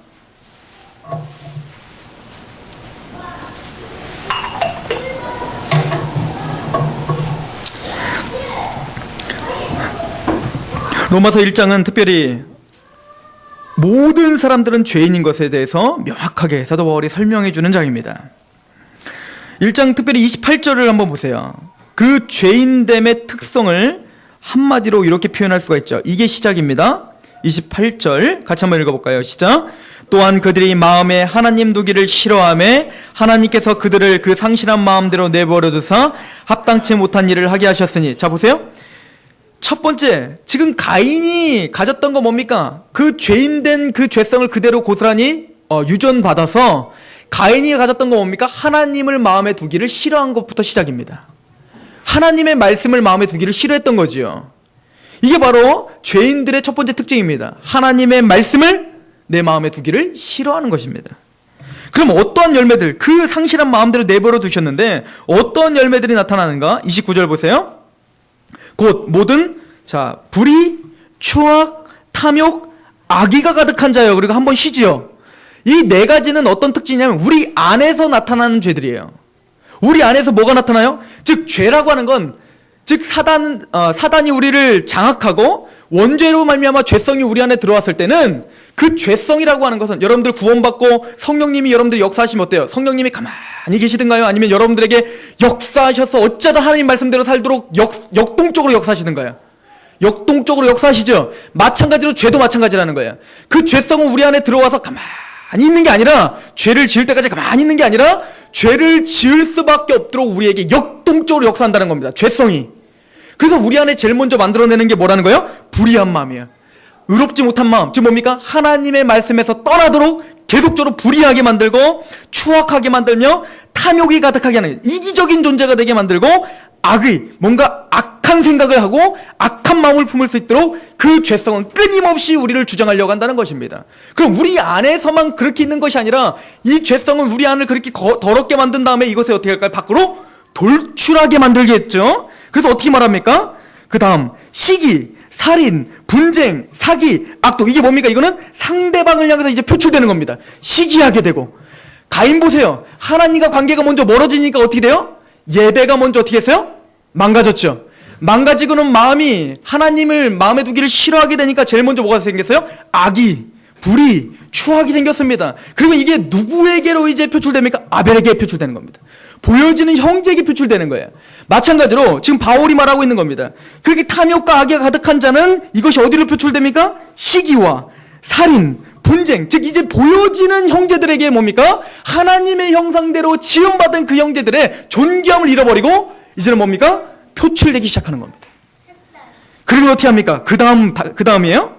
로마서 1장은 특별히 모든 사람들은 죄인인 것에 대해서 명확하게 사도 바울이 설명해 주는 장입니다. 1장 특별히 28절을 한번 보세요. 그 죄인됨의 특성을 한마디로 이렇게 표현할 수가 있죠. 이게 시작입니다. 28절 같이 한번 읽어볼까요? 시작. 또한 그들이 마음에 하나님 두기를 싫어하매 하나님께서 그들을 그 상실한 마음대로 내버려 두사 합당치 못한 일을 하게 하셨으니. 자 보세요. 첫 번째, 지금 가인이 가졌던 거 뭡니까? 그 죄인된 그 죄성을 그대로 고스란히 유전받아서 가인이 가졌던 거 뭡니까? 하나님을 마음에 두기를 싫어한 것부터 시작입니다. 하나님의 말씀을 마음에 두기를 싫어했던 거지요. 이게 바로 죄인들의 첫 번째 특징입니다. 하나님의 말씀을 내 마음에 두기를 싫어하는 것입니다. 그럼 어떠한 열매들, 그 상실한 마음대로 내버려 두셨는데 어떠한 열매들이 나타나는가? 29절 보세요. 곧 모든 불의, 추악, 탐욕, 악의가 가득한 자여. 그리고 한번 쉬지요. 이 네 가지는 어떤 특징이냐면 우리 안에서 나타나는 죄들이에요. 우리 안에서 뭐가 나타나요? 즉 죄라고 하는 건 사단이 우리를 장악하고 원죄로 말미암아 죄성이 우리 안에 들어왔을 때는 그 죄성이라고 하는 것은 여러분들 구원받고 성령님이 여러분들 역사하시면 어때요? 성령님이 가만히 계시든가요? 아니면 여러분들에게 역사하셔서 어쩌다 하나님 말씀대로 살도록 역동적으로 역사하시든가요? 역동적으로 역사하시죠? 마찬가지로 죄도 마찬가지라는 거예요. 그 죄성은 우리 안에 들어와서 가만히 있는 게 아니라, 죄를 지을 때까지 가만히 있는 게 아니라 죄를 지을 수밖에 없도록 우리에게 역동적으로 역사한다는 겁니다. 죄성이. 그래서 우리 안에 제일 먼저 만들어내는 게 뭐라는 거예요? 불의한 마음이에요. 의롭지 못한 마음, 즉 뭡니까? 하나님의 말씀에서 떠나도록 계속적으로 불의하게 만들고 추악하게 만들며 탐욕이 가득하게 하는, 이기적인 존재가 되게 만들고 악의, 뭔가 악한 생각을 하고 악한 마음을 품을 수 있도록 그 죄성은 끊임없이 우리를 주장하려고 한다는 것입니다. 그럼 우리 안에서만 그렇게 있는 것이 아니라 이 죄성은 우리 안을 그렇게 더럽게 만든 다음에 이것을 어떻게 할까요? 밖으로 돌출하게 만들겠죠. 그래서 어떻게 말합니까? 그 다음 시기, 살인, 분쟁, 사기, 악독, 이게 뭡니까? 이거는 상대방을 향해서 이제 표출되는 겁니다. 시기하게 되고. 가인 보세요. 하나님과 관계가 먼저 멀어지니까 어떻게 돼요? 예배가 먼저 어떻게 했어요? 망가졌죠. 망가지고는 마음이 하나님을 마음에 두기를 싫어하게 되니까 제일 먼저 뭐가 생겼어요? 악이, 불이, 추악이 생겼습니다. 그리고 이게 누구에게로 이제 표출됩니까? 아벨에게 표출되는 겁니다. 보여지는 형제에게 표출되는 거예요. 마찬가지로 지금 바울이 말하고 있는 겁니다. 그렇게 탐욕과 악에 가득한 자는 이것이 어디로 표출됩니까? 시기와 살인, 분쟁, 즉 이제 보여지는 형제들에게 뭡니까? 하나님의 형상대로 지음받은 그 형제들의 존귀함을 잃어버리고 이제는 뭡니까? 표출되기 시작하는 겁니다. 그리고 어떻게 합니까? 그 다음이에요?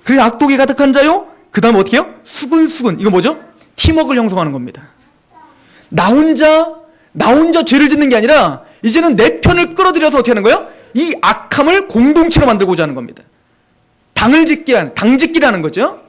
그리고 악독에 가득한 자요? 그 다음 어떻게 해요? 수근수근. 이거 뭐죠? 팀워크를 형성하는 겁니다. 나 혼자 죄를 짓는 게 아니라 이제는 내 편을 끌어들여서 어떻게 하는 거예요? 이 악함을 공동체로 만들고자 하는 겁니다. 당짓기라는 거죠.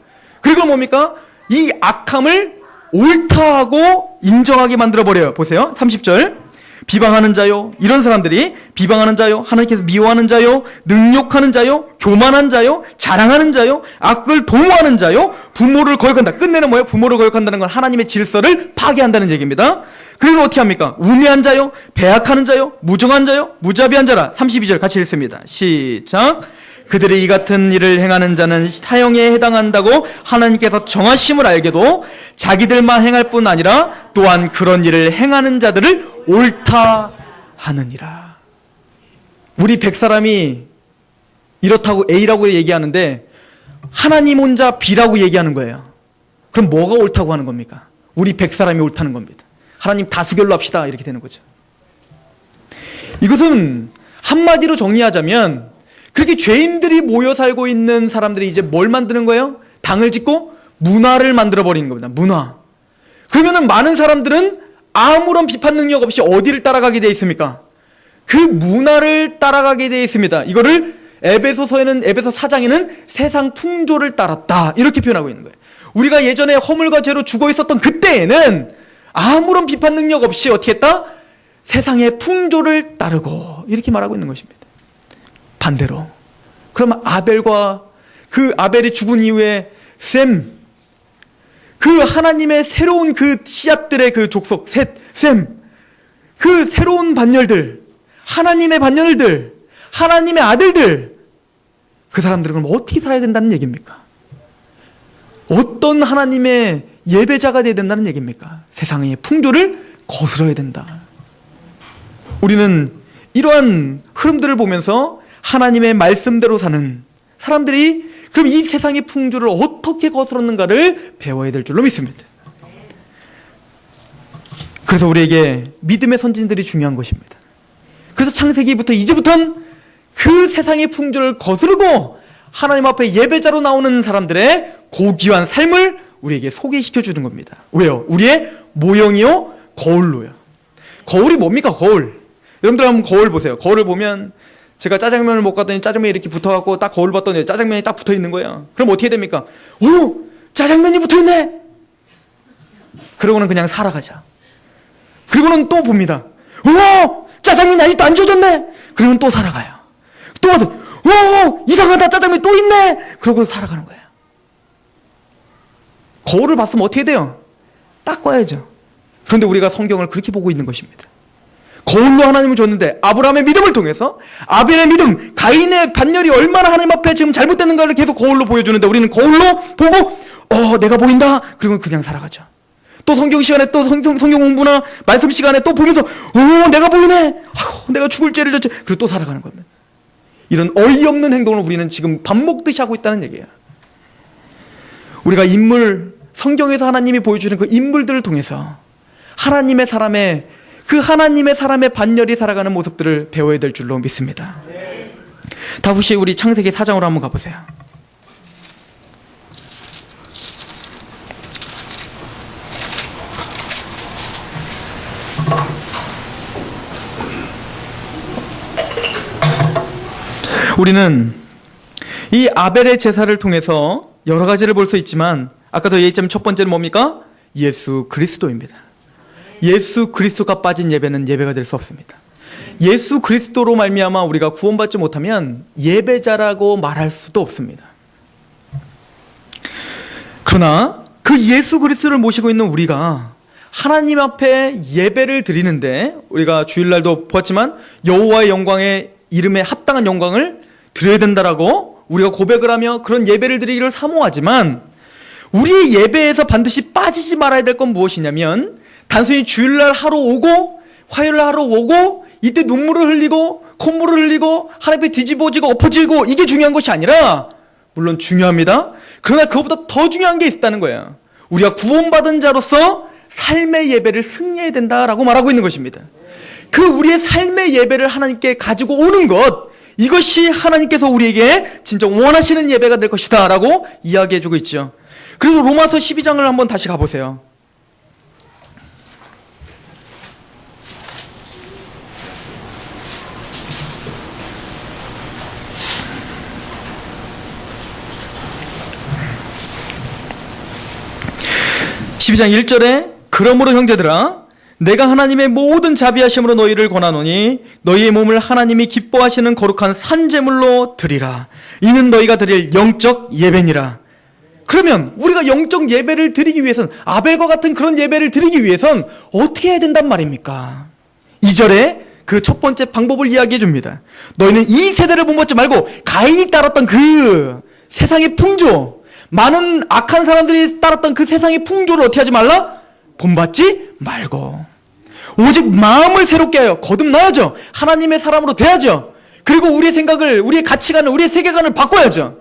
그리고 뭡니까? 이 악함을 옳다하고 인정하게 만들어버려요. 보세요. 30절. 비방하는 자요. 이런 사람들이 비방하는 자요. 하나님께서 미워하는 자요. 능욕하는 자요. 교만한 자요. 자랑하는 자요. 악을 도모하는 자요. 부모를 거역한다. 끝내는 뭐예요? 부모를 거역한다는 건 하나님의 질서를 파괴한다는 얘기입니다. 그리고 어떻게 합니까? 우매한 자요. 배악하는 자요. 무정한 자요. 무자비한 자라. 32절 같이 읽습니다. 시작. 그들이 이 같은 일을 행하는 자는 사형에 해당한다고 하나님께서 정하심을 알게도 자기들만 행할 뿐 아니라 또한 그런 일을 행하는 자들을 옳다 하느니라. 우리 100사람이 이렇다고 A라고 얘기하는데 하나님 혼자 B라고 얘기하는 거예요. 그럼 뭐가 옳다고 하는 겁니까? 우리 100사람이 옳다는 겁니다. 하나님 다수결로 합시다 이렇게 되는 거죠. 이것은 한마디로 정리하자면 그렇게 죄인들이 모여 살고 있는 사람들이 이제 뭘 만드는 거예요? 당을 짓고 문화를 만들어 버리는 겁니다. 문화. 그러면은 많은 사람들은 아무런 비판 능력 없이 어디를 따라가게 되어 있습니까? 그 문화를 따라가게 되어 있습니다. 이거를 에베소 4장에는 세상 풍조를 따랐다 이렇게 표현하고 있는 거예요. 우리가 예전에 허물과 죄로 죽어 있었던 그때에는 아무런 비판 능력 없이 어떻게 했다? 세상의 풍조를 따르고 이렇게 말하고 있는 것입니다. 반대로. 그러면 아벨이 죽은 이후에 그 하나님의 새로운 그 씨앗들의 그 족속, 그 새로운 반열들, 하나님의 반열들, 하나님의 아들들, 그 사람들은 그럼 어떻게 살아야 된다는 얘기입니까? 어떤 하나님의 예배자가 되어야 된다는 얘기입니까? 세상의 풍조를 거스러야 된다. 우리는 이러한 흐름들을 보면서 하나님의 말씀대로 사는 사람들이 그럼 이 세상의 풍조를 어떻게 거스렀는가를 배워야 될 줄로 믿습니다. 그래서 우리에게 믿음의 선진들이 중요한 것입니다. 그래서 창세기부터 이제부터는 그 세상의 풍조를 거스르고 하나님 앞에 예배자로 나오는 사람들의 고귀한 삶을 우리에게 소개시켜 주는 겁니다. 왜요? 우리의 모형이요 거울로요. 거울이 뭡니까? 거울. 여러분들 한번 거울 보세요. 거울을 보면 제가 짜장면을 먹었더니 짜장면이 이렇게 붙어갖고 딱 거울 봤더니 짜장면이 딱 붙어 있는 거예요. 그럼 어떻게 됩니까? 오! 짜장면이 붙어 있네! 그러고는 그냥 살아가자. 그리고는 또 봅니다. 오! 짜장면이 아직도 안 젖었네! 그러면 또 살아가요. 또 와도 오! 이상하다! 짜장면이 또 있네! 그러고 살아가는 거예요. 거울을 봤으면 어떻게 돼요? 닦아야죠. 그런데 우리가 성경을 그렇게 보고 있는 것입니다. 거울로 하나님을 줬는데 아브라함의 믿음을 통해서 아벨의 믿음, 가인의 반열이 얼마나 하나님 앞에 지금 잘못됐는가를 계속 거울로 보여주는데 우리는 거울로 보고 내가 보인다. 그리고 그냥 살아가죠. 또 성경 시간에 또 성경 공부나 말씀 시간에 또 보면서 내가 보이네. 내가 죽을 죄를 졌지. 그리고 또 살아가는 겁니다. 이런 어이없는 행동을 우리는 지금 밥 먹듯이 하고 있다는 얘기예요. 우리가 성경에서 하나님이 보여주는 그 인물들을 통해서 하나님의 사람의 반열이 살아가는 모습들을 배워야 될 줄로 믿습니다. 다시 우리 창세기 4장으로 한번 가보세요. 우리는 이 아벨의 제사를 통해서 여러 가지를 볼 수 있지만 아까도 얘기했지만 첫 번째는 뭡니까? 예수 그리스도입니다. 예수 그리스도가 빠진 예배는 예배가 될 수 없습니다. 예수 그리스도로 말미암아 우리가 구원받지 못하면 예배자라고 말할 수도 없습니다. 그러나 그 예수 그리스도를 모시고 있는 우리가 하나님 앞에 예배를 드리는데 우리가 주일날도 보았지만 여호와의 영광의 이름에 합당한 영광을 드려야 된다라고 우리가 고백을 하며 그런 예배를 드리기를 사모하지만 우리의 예배에서 반드시 빠지지 말아야 될 건 무엇이냐면 단순히 주일날 하러 오고 화요일날 하러 오고 이때 눈물을 흘리고 콧물을 흘리고 하나님 앞에 뒤집어지고 엎어지고 이게 중요한 것이 아니라 물론 중요합니다. 그러나 그것보다 더 중요한 게 있다는 거예요. 우리가 구원받은 자로서 삶의 예배를 승리해야 된다라고 말하고 있는 것입니다. 그 우리의 삶의 예배를 하나님께 가지고 오는 것, 이것이 하나님께서 우리에게 진짜 원하시는 예배가 될 것이다 라고 이야기해주고 있죠. 그래서 로마서 12장을 한번 다시 가보세요. (12장 1절에) 그러므로 형제들아 내가 하나님의 모든 자비하심으로 너희를 권하노니 너희의 몸을 하나님이 기뻐하시는 거룩한 산제물로 드리라. 이는 너희가 드릴 영적 예배니라. 그러면 우리가 영적 예배를 드리기 위해선 아벨과 같은 그런 예배를 드리기 위해선 어떻게 해야 된단 말입니까? 2절에 그 첫 번째 방법을 이야기해 줍니다. 너희는 이 세대를 본받지 말고 가인이 따랐던 그 세상의 풍조, 많은 악한 사람들이 따랐던 그 세상의 풍조를 어떻게 하지 말라? 본받지 말고 오직 마음을 새롭게 하여 거듭나야죠. 하나님의 사람으로 돼야죠. 그리고 우리의 생각을, 우리의 가치관을, 우리의 세계관을 바꿔야죠.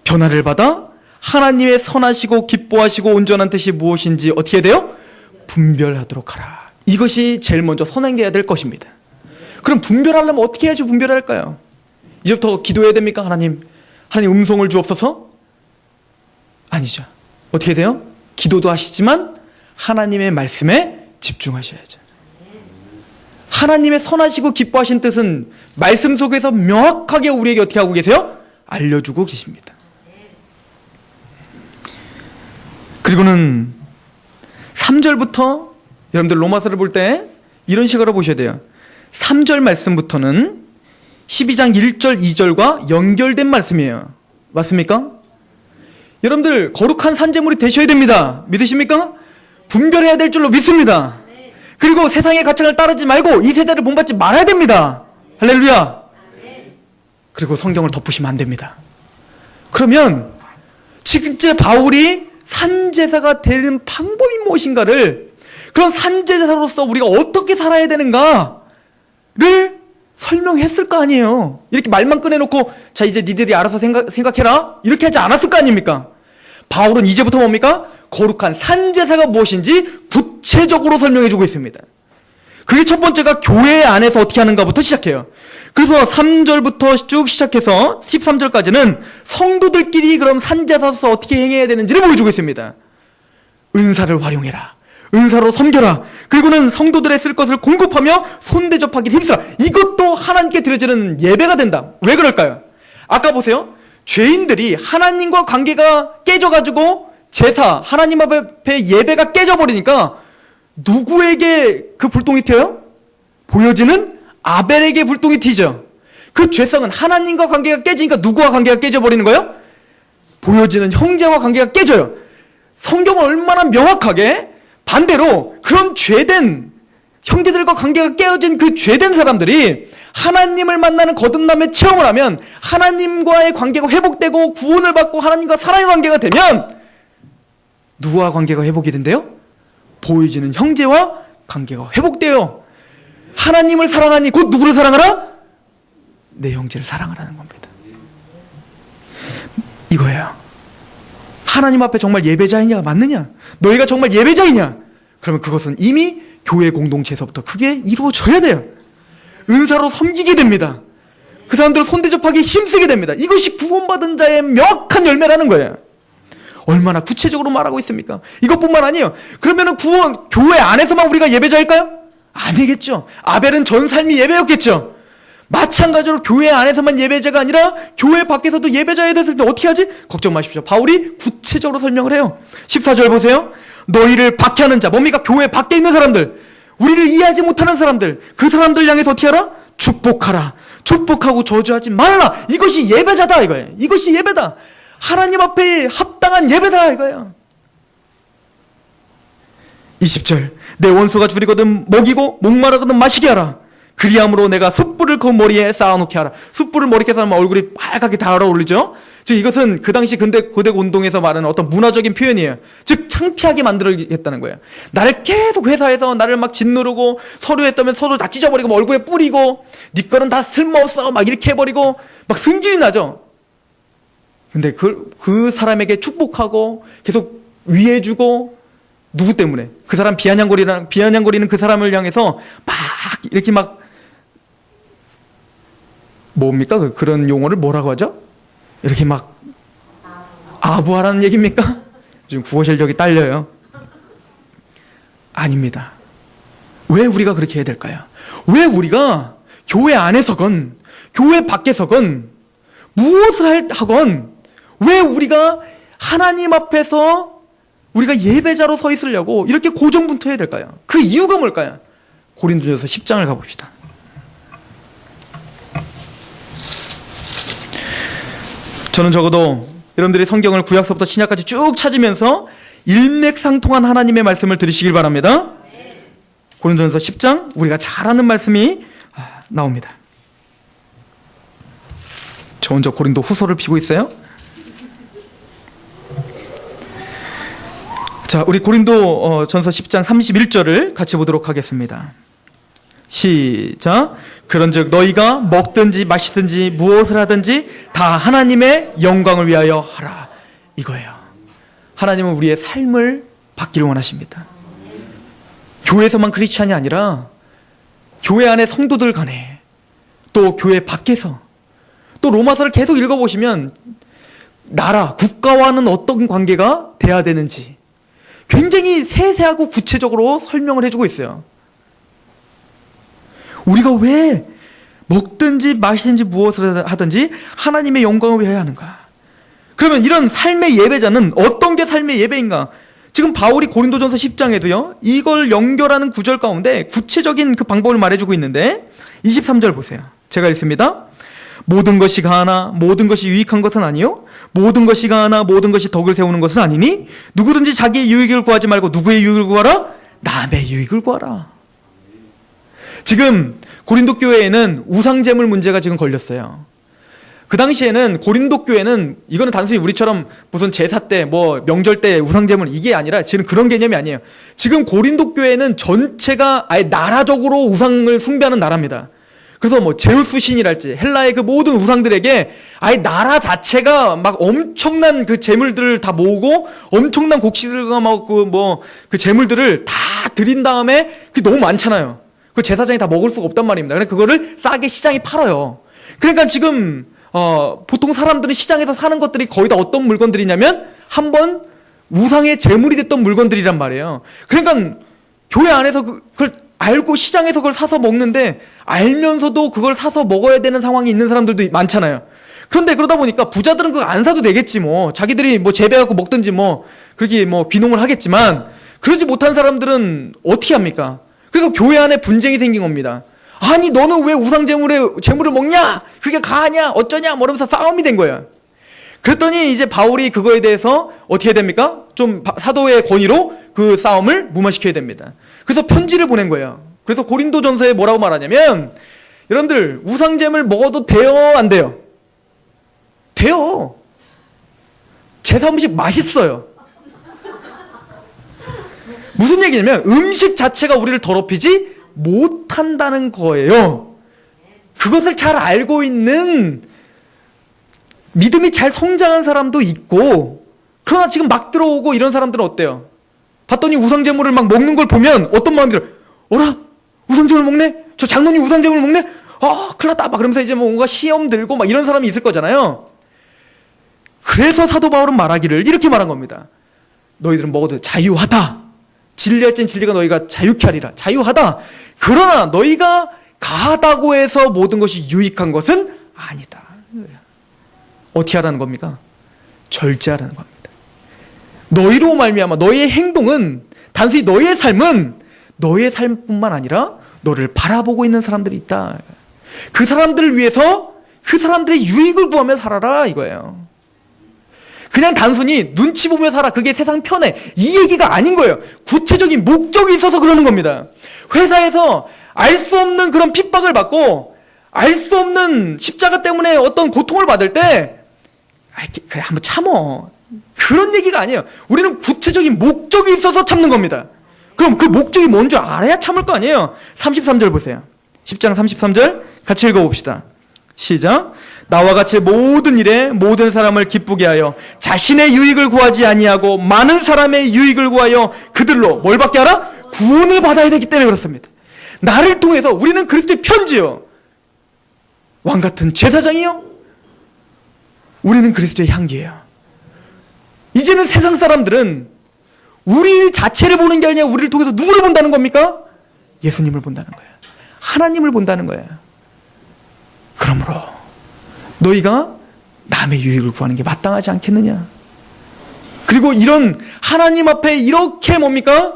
변화를 받아 하나님의 선하시고 기뻐하시고 온전한 뜻이 무엇인지 어떻게 해야 돼요? 분별하도록 하라. 이것이 제일 먼저 선행해야 될 것입니다. 그럼 분별하려면 어떻게 해야지 분별할까요? 이제부터 기도해야 됩니까? 하나님 음성을 주옵소서? 아니죠. 어떻게 돼요? 기도도 하시지만 하나님의 말씀에 집중하셔야죠. 하나님의 선하시고 기뻐하신 뜻은 말씀 속에서 명확하게 우리에게 어떻게 하고 계세요? 알려주고 계십니다. 그리고는 3절부터 여러분들 로마서를 볼 때 이런 식으로 보셔야 돼요. 3절 말씀부터는 12장 1절 2절과 연결된 말씀이에요. 맞습니까? 여러분들 거룩한 산제물이 되셔야 됩니다. 믿으십니까? 분별해야 될 줄로 믿습니다. 그리고 세상의 가치관을 따르지 말고 이 세대를 본받지 말아야 됩니다. 할렐루야. 그리고 성경을 덮으시면 안 됩니다. 그러면 실제 바울이 산제사가 되는 방법이 무엇인가를, 그런 산제사로서 우리가 어떻게 살아야 되는가를 설명했을 거 아니에요. 이렇게 말만 꺼내놓고 자 이제 니들이 알아서 생각해라 이렇게 하지 않았을 거 아닙니까? 바울은 이제부터 뭡니까? 거룩한 산제사가 무엇인지 구체적으로 설명해주고 있습니다. 그게 첫 번째가 교회 안에서 어떻게 하는가부터 시작해요. 그래서 3절부터 쭉 시작해서 13절까지는 성도들끼리 그럼 산제사로서 어떻게 행해야 되는지를 보여주고 있습니다. 은사를 활용해라. 은사로 섬겨라. 그리고는 성도들의 쓸 것을 공급하며 손대접하기를 힘쓰라. 이것도 하나님께 드려지는 예배가 된다. 왜 그럴까요? 아까 보세요. 죄인들이 하나님과 관계가 깨져가지고 제사, 하나님 앞에 예배가 깨져버리니까 누구에게 그 불똥이 튀어요? 보여지는 아벨에게 불똥이 튀죠. 그 죄성은 하나님과 관계가 깨지니까 누구와 관계가 깨져버리는 거예요? 보여지는 형제와 관계가 깨져요. 성경은 얼마나 명확하게 반대로 그런 죄된 형제들과 관계가 깨어진 그 죄된 사람들이 하나님을 만나는 거듭남의 체험을 하면 하나님과의 관계가 회복되고 구원을 받고 하나님과 사랑의 관계가 되면 누구와 관계가 회복이 된대요? 보여지는 형제와 관계가 회복돼요. 하나님을 사랑하니 곧 누구를 사랑하라? 내 형제를 사랑하라는 겁니다. 이거예요. 하나님 앞에 정말 예배자이냐 맞느냐? 너희가 정말 예배자이냐? 그러면 그것은 이미 교회 공동체에서부터 그게 이루어져야 돼요. 은사로 섬기게 됩니다. 그 사람들을 손대접하기 힘쓰게 됩니다. 이것이 구원받은 자의 명확한 열매라는 거예요. 얼마나 구체적으로 말하고 있습니까? 이것뿐만 아니에요. 그러면은 교회 안에서만 우리가 예배자일까요? 아니겠죠. 아벨은 전 삶이 예배였겠죠. 마찬가지로 교회 안에서만 예배자가 아니라 교회 밖에서도 예배자에 됐을 때 어떻게 하지? 걱정 마십시오. 바울이 구체적으로 설명을 해요. 14절 보세요. 너희를 박해하는 자, 뭡니까? 교회 밖에 있는 사람들, 우리를 이해하지 못하는 사람들, 그 사람들 향해서 어떻게 하라? 축복하라. 축복하고 저주하지 말라. 이것이 예배자다 이거예요. 이것이 예배다. 하나님 앞에 합당한 예배다 이거예요. 20절. 내 원수가 줄이거든 먹이고 목마르거든 마시게 하라. 그리함으로 내가 숯불을 그 머리에 쌓아놓게 하라. 숯불을 머리에 쌓으면 얼굴이 빨갛게 달아오르죠. 즉 이것은 그 당시 고대 운동에서 말하는 어떤 문화적인 표현이에요. 즉 창피하게 만들겠다는 거예요. 나를 계속 회사에서 나를 막 짓누르고 서류했다면 서류 다 찢어버리고 얼굴에 뿌리고 네 거는 다 쓸모없어 막 이렇게 해버리고 막 승질이 나죠. 근데 그 사람에게 축복하고 계속 위해주고 누구 때문에? 그 사람 비아냥거리는 그 사람을 향해서 막 이렇게 막 뭡니까? 그런 용어를 뭐라고 하죠? 이렇게 막 아부하라는 얘기입니까? 지금 국어 실력이 딸려요. 아닙니다. 왜 우리가 그렇게 해야 될까요? 왜 우리가 교회 안에서건 교회 밖에서건 무엇을 하건 왜 우리가 하나님 앞에서 우리가 예배자로 서 있으려고 이렇게 고전분투해야 될까요? 그 이유가 뭘까요? 고린도전서 10장을 가봅시다. 저는 적어도 여러분들이 성경을 구약서부터 신약까지 쭉 찾으면서 일맥상통한 하나님의 말씀을 들으시길 바랍니다. 고린도전서 10장 우리가 잘 아는 말씀이 나옵니다. 저 혼자 고린도 후서를 피고 있어요. 자, 우리 고린도 전서 10장 31절을 같이 보도록 하겠습니다. 시작. 그런즉 너희가 먹든지 마시든지 무엇을 하든지 다 하나님의 영광을 위하여 하라. 이거예요. 하나님은 우리의 삶을 받기를 원하십니다. 교회에서만 크리스찬이 아니라 교회 안에 성도들 간에 또 교회 밖에서 또 로마서를 계속 읽어보시면 나라, 국가와는 어떤 관계가 돼야 되는지 굉장히 세세하고 구체적으로 설명을 해주고 있어요. 우리가 왜 먹든지 마시든지 무엇을 하든지 하나님의 영광을 위하여 하는가? 그러면 이런 삶의 예배자는 어떤 게 삶의 예배인가? 지금 바울이 고린도전서 10장에도요 이걸 연결하는 구절 가운데 구체적인 그 방법을 말해주고 있는데 23절 보세요. 제가 읽습니다. 모든 것이 가하나 모든 것이 유익한 것은 아니요 모든 것이 가하나 모든 것이 덕을 세우는 것은 아니니 누구든지 자기의 유익을 구하지 말고 누구의 유익을 구하라? 남의 유익을 구하라. 지금 고린도 교회에는 우상제물 문제가 지금 걸렸어요. 그 당시에는 고린도 교회는 이거는 단순히 우리처럼 무슨 제사 때 뭐 명절 때 우상제물 이게 아니라 지금 그런 개념이 아니에요. 지금 고린도 교회는 전체가 아예 나라적으로 우상을 숭배하는 나라입니다. 그래서 뭐 제우스 신이랄지 헬라의 그 모든 우상들에게 아예 나라 자체가 막 엄청난 그 재물들을 다 모으고 엄청난 곡식들과 막 그 재물들을 다 드린 다음에 그게 너무 많잖아요. 그 제사장이 다 먹을 수가 없단 말입니다. 그래서 그거를 싸게 시장에 팔아요. 그러니까 지금 보통 사람들은 시장에서 사는 것들이 거의 다 어떤 물건들이냐면 한번 우상의 제물이 됐던 물건들이란 말이에요. 그러니까 교회 안에서 그걸 알고 시장에서 그걸 사서 먹는데 알면서도 그걸 사서 먹어야 되는 상황이 있는 사람들도 많잖아요. 그런데 그러다 보니까 부자들은 그거 안 사도 되겠지 뭐 자기들이 뭐 재배하고 먹든지 뭐 그렇게 뭐 귀농을 하겠지만 그러지 못한 사람들은 어떻게 합니까? 그러니까 교회 안에 분쟁이 생긴 겁니다. 아니 너는 왜 우상 재물을 먹냐? 그게 가하냐? 어쩌냐? 뭐 이러면서 싸움이 된 거예요. 그랬더니 이제 바울이 그거에 대해서 어떻게 해야 됩니까? 좀 사도의 권위로 그 싸움을 무마시켜야 됩니다. 그래서 편지를 보낸 거예요. 그래서 고린도전서에 뭐라고 말하냐면 여러분들 우상잼을 먹어도 돼요? 안 돼요? 돼요. 제사 음식 맛있어요. 무슨 얘기냐면 음식 자체가 우리를 더럽히지 못한다는 거예요. 그것을 잘 알고 있는 믿음이 잘 성장한 사람도 있고 그러나 지금 막 들어오고 이런 사람들은 어때요? 봤더니 우상제물을 막 먹는 걸 보면 어떤 마음이 들어요? 어라? 우상제물 먹네? 저 장로님 우상제물 먹네? 큰일 났다 막 그러면서 이제 뭔가 시험 들고 막 이런 사람이 있을 거잖아요. 그래서 사도 바울은 말하기를 이렇게 말한 겁니다. 너희들은 먹어도 자유하다. 진리할 땐 진리가 너희가 자유케 하리라. 자유하다. 그러나 너희가 가하다고 해서 모든 것이 유익한 것은 아니다. 어떻게 하라는 겁니까? 절제하라는 겁니다. 너희로 말미암아 너희의 행동은, 단순히 너희의 삶은 너희의 삶뿐만 아니라 너를 바라보고 있는 사람들이 있다. 그 사람들을 위해서 그 사람들의 유익을 구하며 살아라 이거예요. 그냥 단순히 눈치 보며 살아, 그게 세상 편해, 이 얘기가 아닌 거예요. 구체적인 목적이 있어서 그러는 겁니다. 회사에서 알 수 없는 그런 핍박을 받고 알 수 없는 십자가 때문에 어떤 고통을 받을 때 그래 한번 참어, 그런 얘기가 아니에요. 우리는 구체적인 목적이 있어서 참는 겁니다. 그럼 그 목적이 뭔 줄 알아야 참을 거 아니에요. 33절 보세요. 10장 33절 같이 읽어봅시다. 시작. 나와 같이 모든 일에 모든 사람을 기쁘게 하여 자신의 유익을 구하지 아니하고 많은 사람의 유익을 구하여 그들로 뭘 받게 하라? 구원을 받아야 되기 때문에 그렇습니다. 나를 통해서 우리는 그리스도의 편지요, 왕같은 제사장이요, 우리는 그리스도의 향기예요. 이제는 세상 사람들은 우리 자체를 보는 게 아니라 우리를 통해서 누구를 본다는 겁니까? 예수님을 본다는 거예요. 하나님을 본다는 거예요. 그러므로 너희가 남의 유익을 구하는 게 마땅하지 않겠느냐. 그리고 이런 하나님 앞에 이렇게 뭡니까?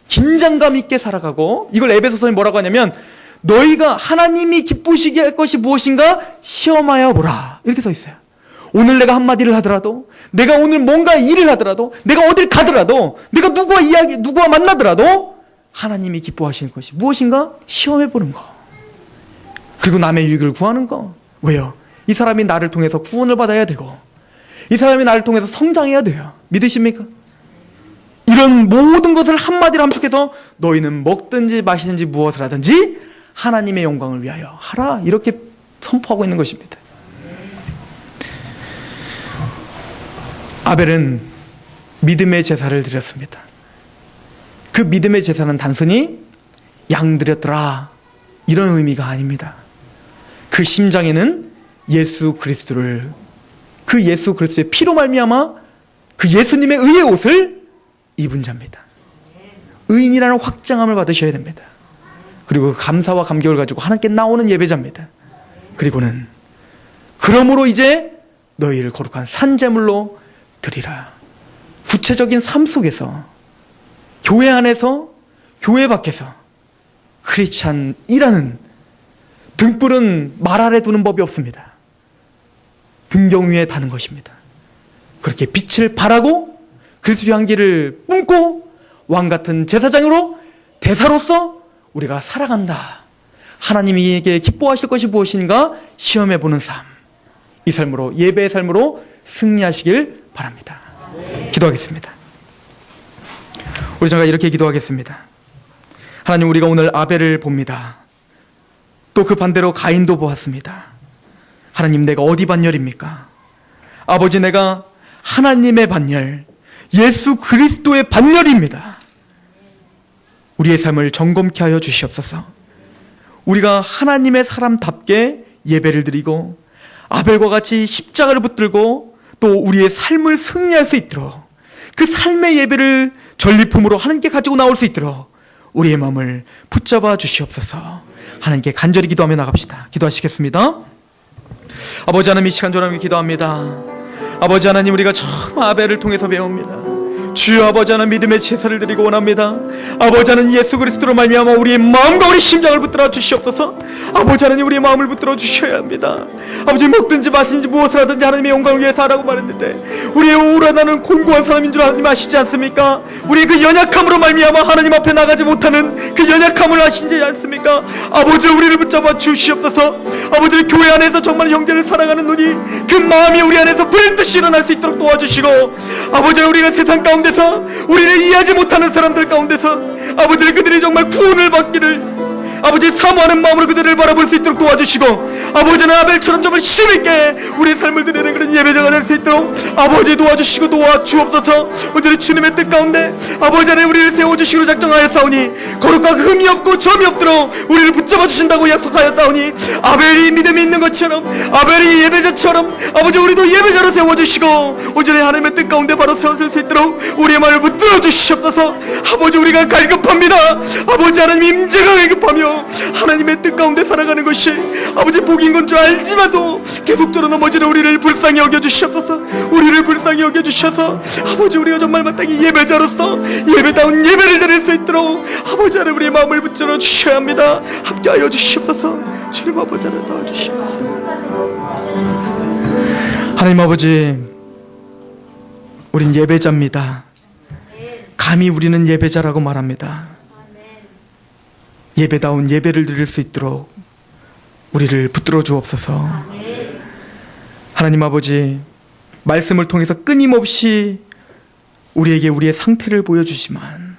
긴장감 있게 살아가고, 이걸 에베소서에 뭐라고 하냐면 너희가 하나님이 기쁘시게 할 것이 무엇인가 시험하여 보라, 이렇게 써 있어요. 오늘 내가 한마디를 하더라도, 내가 오늘 뭔가 일을 하더라도, 내가 어딜 가더라도, 내가 누구와 만나더라도 하나님이 기뻐하시는 것이 무엇인가 시험해 보는 거. 그리고 남의 유익을 구하는 거. 왜요? 이 사람이 나를 통해서 구원을 받아야 되고, 이 사람이 나를 통해서 성장해야 돼요. 믿으십니까? 이런 모든 것을 한마디로 함축해서 너희는 먹든지 마시든지 무엇을 하든지 하나님의 영광을 위하여 하라, 이렇게 선포하고 있는 것입니다. 아벨은 믿음의 제사를 드렸습니다. 그 믿음의 제사는 단순히 양 드렸더라 이런 의미가 아닙니다. 그 심장에는 예수 그리스도를, 그 예수 그리스도의 피로 말미암아 그 예수님의 의의 옷을 입은 자입니다. 의인이라는 확장함을 받으셔야 됩니다. 그리고 그 감사와 감격을 가지고 하나님께 나오는 예배자입니다. 그리고는 그러므로 이제 너희를 거룩한 산제물로 드리라. 구체적인 삶 속에서, 교회 안에서, 교회 밖에서 크리스찬이라는 등불은 말 아래 두는 법이 없습니다. 등경 위에 다는 것입니다. 그렇게 빛을 발하고 그리스도의 향기를 뿜고 왕같은 제사장으로, 대사로서 우리가 살아간다. 하나님에게 기뻐하실 것이 무엇인가 시험해보는 삶, 이 삶으로, 예배의 삶으로 승리하시길 바랍니다. 기도하겠습니다. 우리 잠깐 이렇게 기도하겠습니다. 하나님, 우리가 오늘 아벨을 봅니다. 또 그 반대로 가인도 보았습니다. 하나님, 내가 어디 반열입니까? 아버지, 내가 하나님의 반열, 예수 그리스도의 반열입니다. 우리의 삶을 점검케 하여 주시옵소서. 우리가 하나님의 사람답게 예배를 드리고 아벨과 같이 십자가를 붙들고 또 우리의 삶을 승리할 수 있도록, 그 삶의 예배를 전리품으로 하나님께 가지고 나올 수 있도록 우리의 마음을 붙잡아 주시옵소서. 하나님께 간절히 기도하며 나갑시다. 기도하시겠습니다. 아버지 하나님, 이 시간 조남이 기도합니다. 아버지 하나님, 우리가 처음 아벨을 통해서 배웁니다. 주여 아버지 하나님, 믿음의 제사를 드리고 원합니다. 아버지 하나님, 예수 그리스도로 말미암아 우리의 마음과 우리 심장을 붙들어 주시옵소서. 아버지 하나님, 우리의 마음을 붙들어 주셔야 합니다. 아버지, 먹든지 마시든지 무엇을 하든지 하나님의 영광을 위해서 하라고 말했는데 우리의 오라나는 곤고한 사람인 줄 하나님 아시지 않습니까? 우리의 그 연약함으로 말미암아 하나님 앞에 나가지 못하는 그 연약함을 아시지 않습니까? 아버지, 우리를 붙잡아 주시옵소서. 아버지, 교회 안에서 정말 형제를 사랑하는 눈이, 그 마음이 우리 안에서 불듯이 일어날 수 있도록 도와주시고, 아버지, 우리가 세상 가운데서 우리를 이해하지 못하는 사람들 가운데서 아버지, 그들이 정말 구원을 받기를 아버지 사모하는 마음으로 그들을 바라볼 수 있도록 도와주시고, 아버지는 아벨처럼 정말 힘있게 우리의 삶을 드리는 그런 예배자가 될 수 있도록 아버지 도와주시고 도와주옵소서. 오늘 주님의 뜻 가운데 아버지 안에 우리를 세워주시기로 작정하였사오니 거룩과 흠이 없고 점이 없도록 우리를 붙잡아 붙잡아 주신다고 약속하였다오니 아벨이 믿음이 있는 것처럼, 아벨이 예배자처럼 아버지 우리도 예배자로 세워주시고 온전히 하나님의 뜻 가운데 바로 세워질 수 있도록 우리의 마음을 붙들어 주시옵소서. 아버지 우리가 갈급합니다. 아버지 하나님 임재가 갈급하며 하나님의 뜻 가운데 살아가는 것이 아버지 복인 건 줄 알지만도 계속적으로 넘어지는 우리를 불쌍히 여겨주시옵소서. 우리를 불쌍히 여겨주셔서 아버지 우리가 정말 마땅히 예배자로서 예배다운 예배를 드릴 수 있도록 아버지 하나님 우리의 마음을 붙들어 주셔야 합니다. 함께하여 주시옵소서. 주님 아버지 하나님 도와주시옵소서. 하나님 아버지 우린 예배자입니다. 감히 우리는 예배자라고 말합니다. 예배다운 예배를 드릴 수 있도록 우리를 붙들어 주옵소서. 하나님 아버지 말씀을 통해서 끊임없이 우리에게 우리의 상태를 보여주지만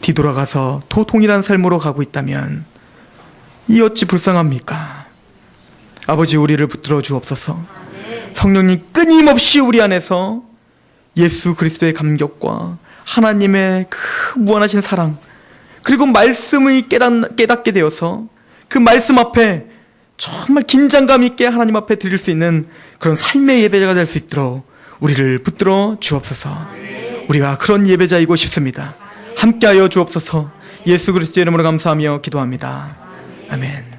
뒤돌아가서 도통이란 삶으로 가고 있다면 이 어찌 불쌍합니까? 아버지 우리를 붙들어 주옵소서. 성령님 끊임없이 우리 안에서 예수 그리스도의 감격과 하나님의 그 무한하신 사랑 그리고 말씀을 깨닫게 되어서 그 말씀 앞에 정말 긴장감 있게 하나님 앞에 드릴 수 있는 그런 삶의 예배자가 될 수 있도록 우리를 붙들어 주옵소서. 우리가 그런 예배자이고 싶습니다. 함께하여 주옵소서. 예수 그리스도의 이름으로 감사하며 기도합니다. 아멘.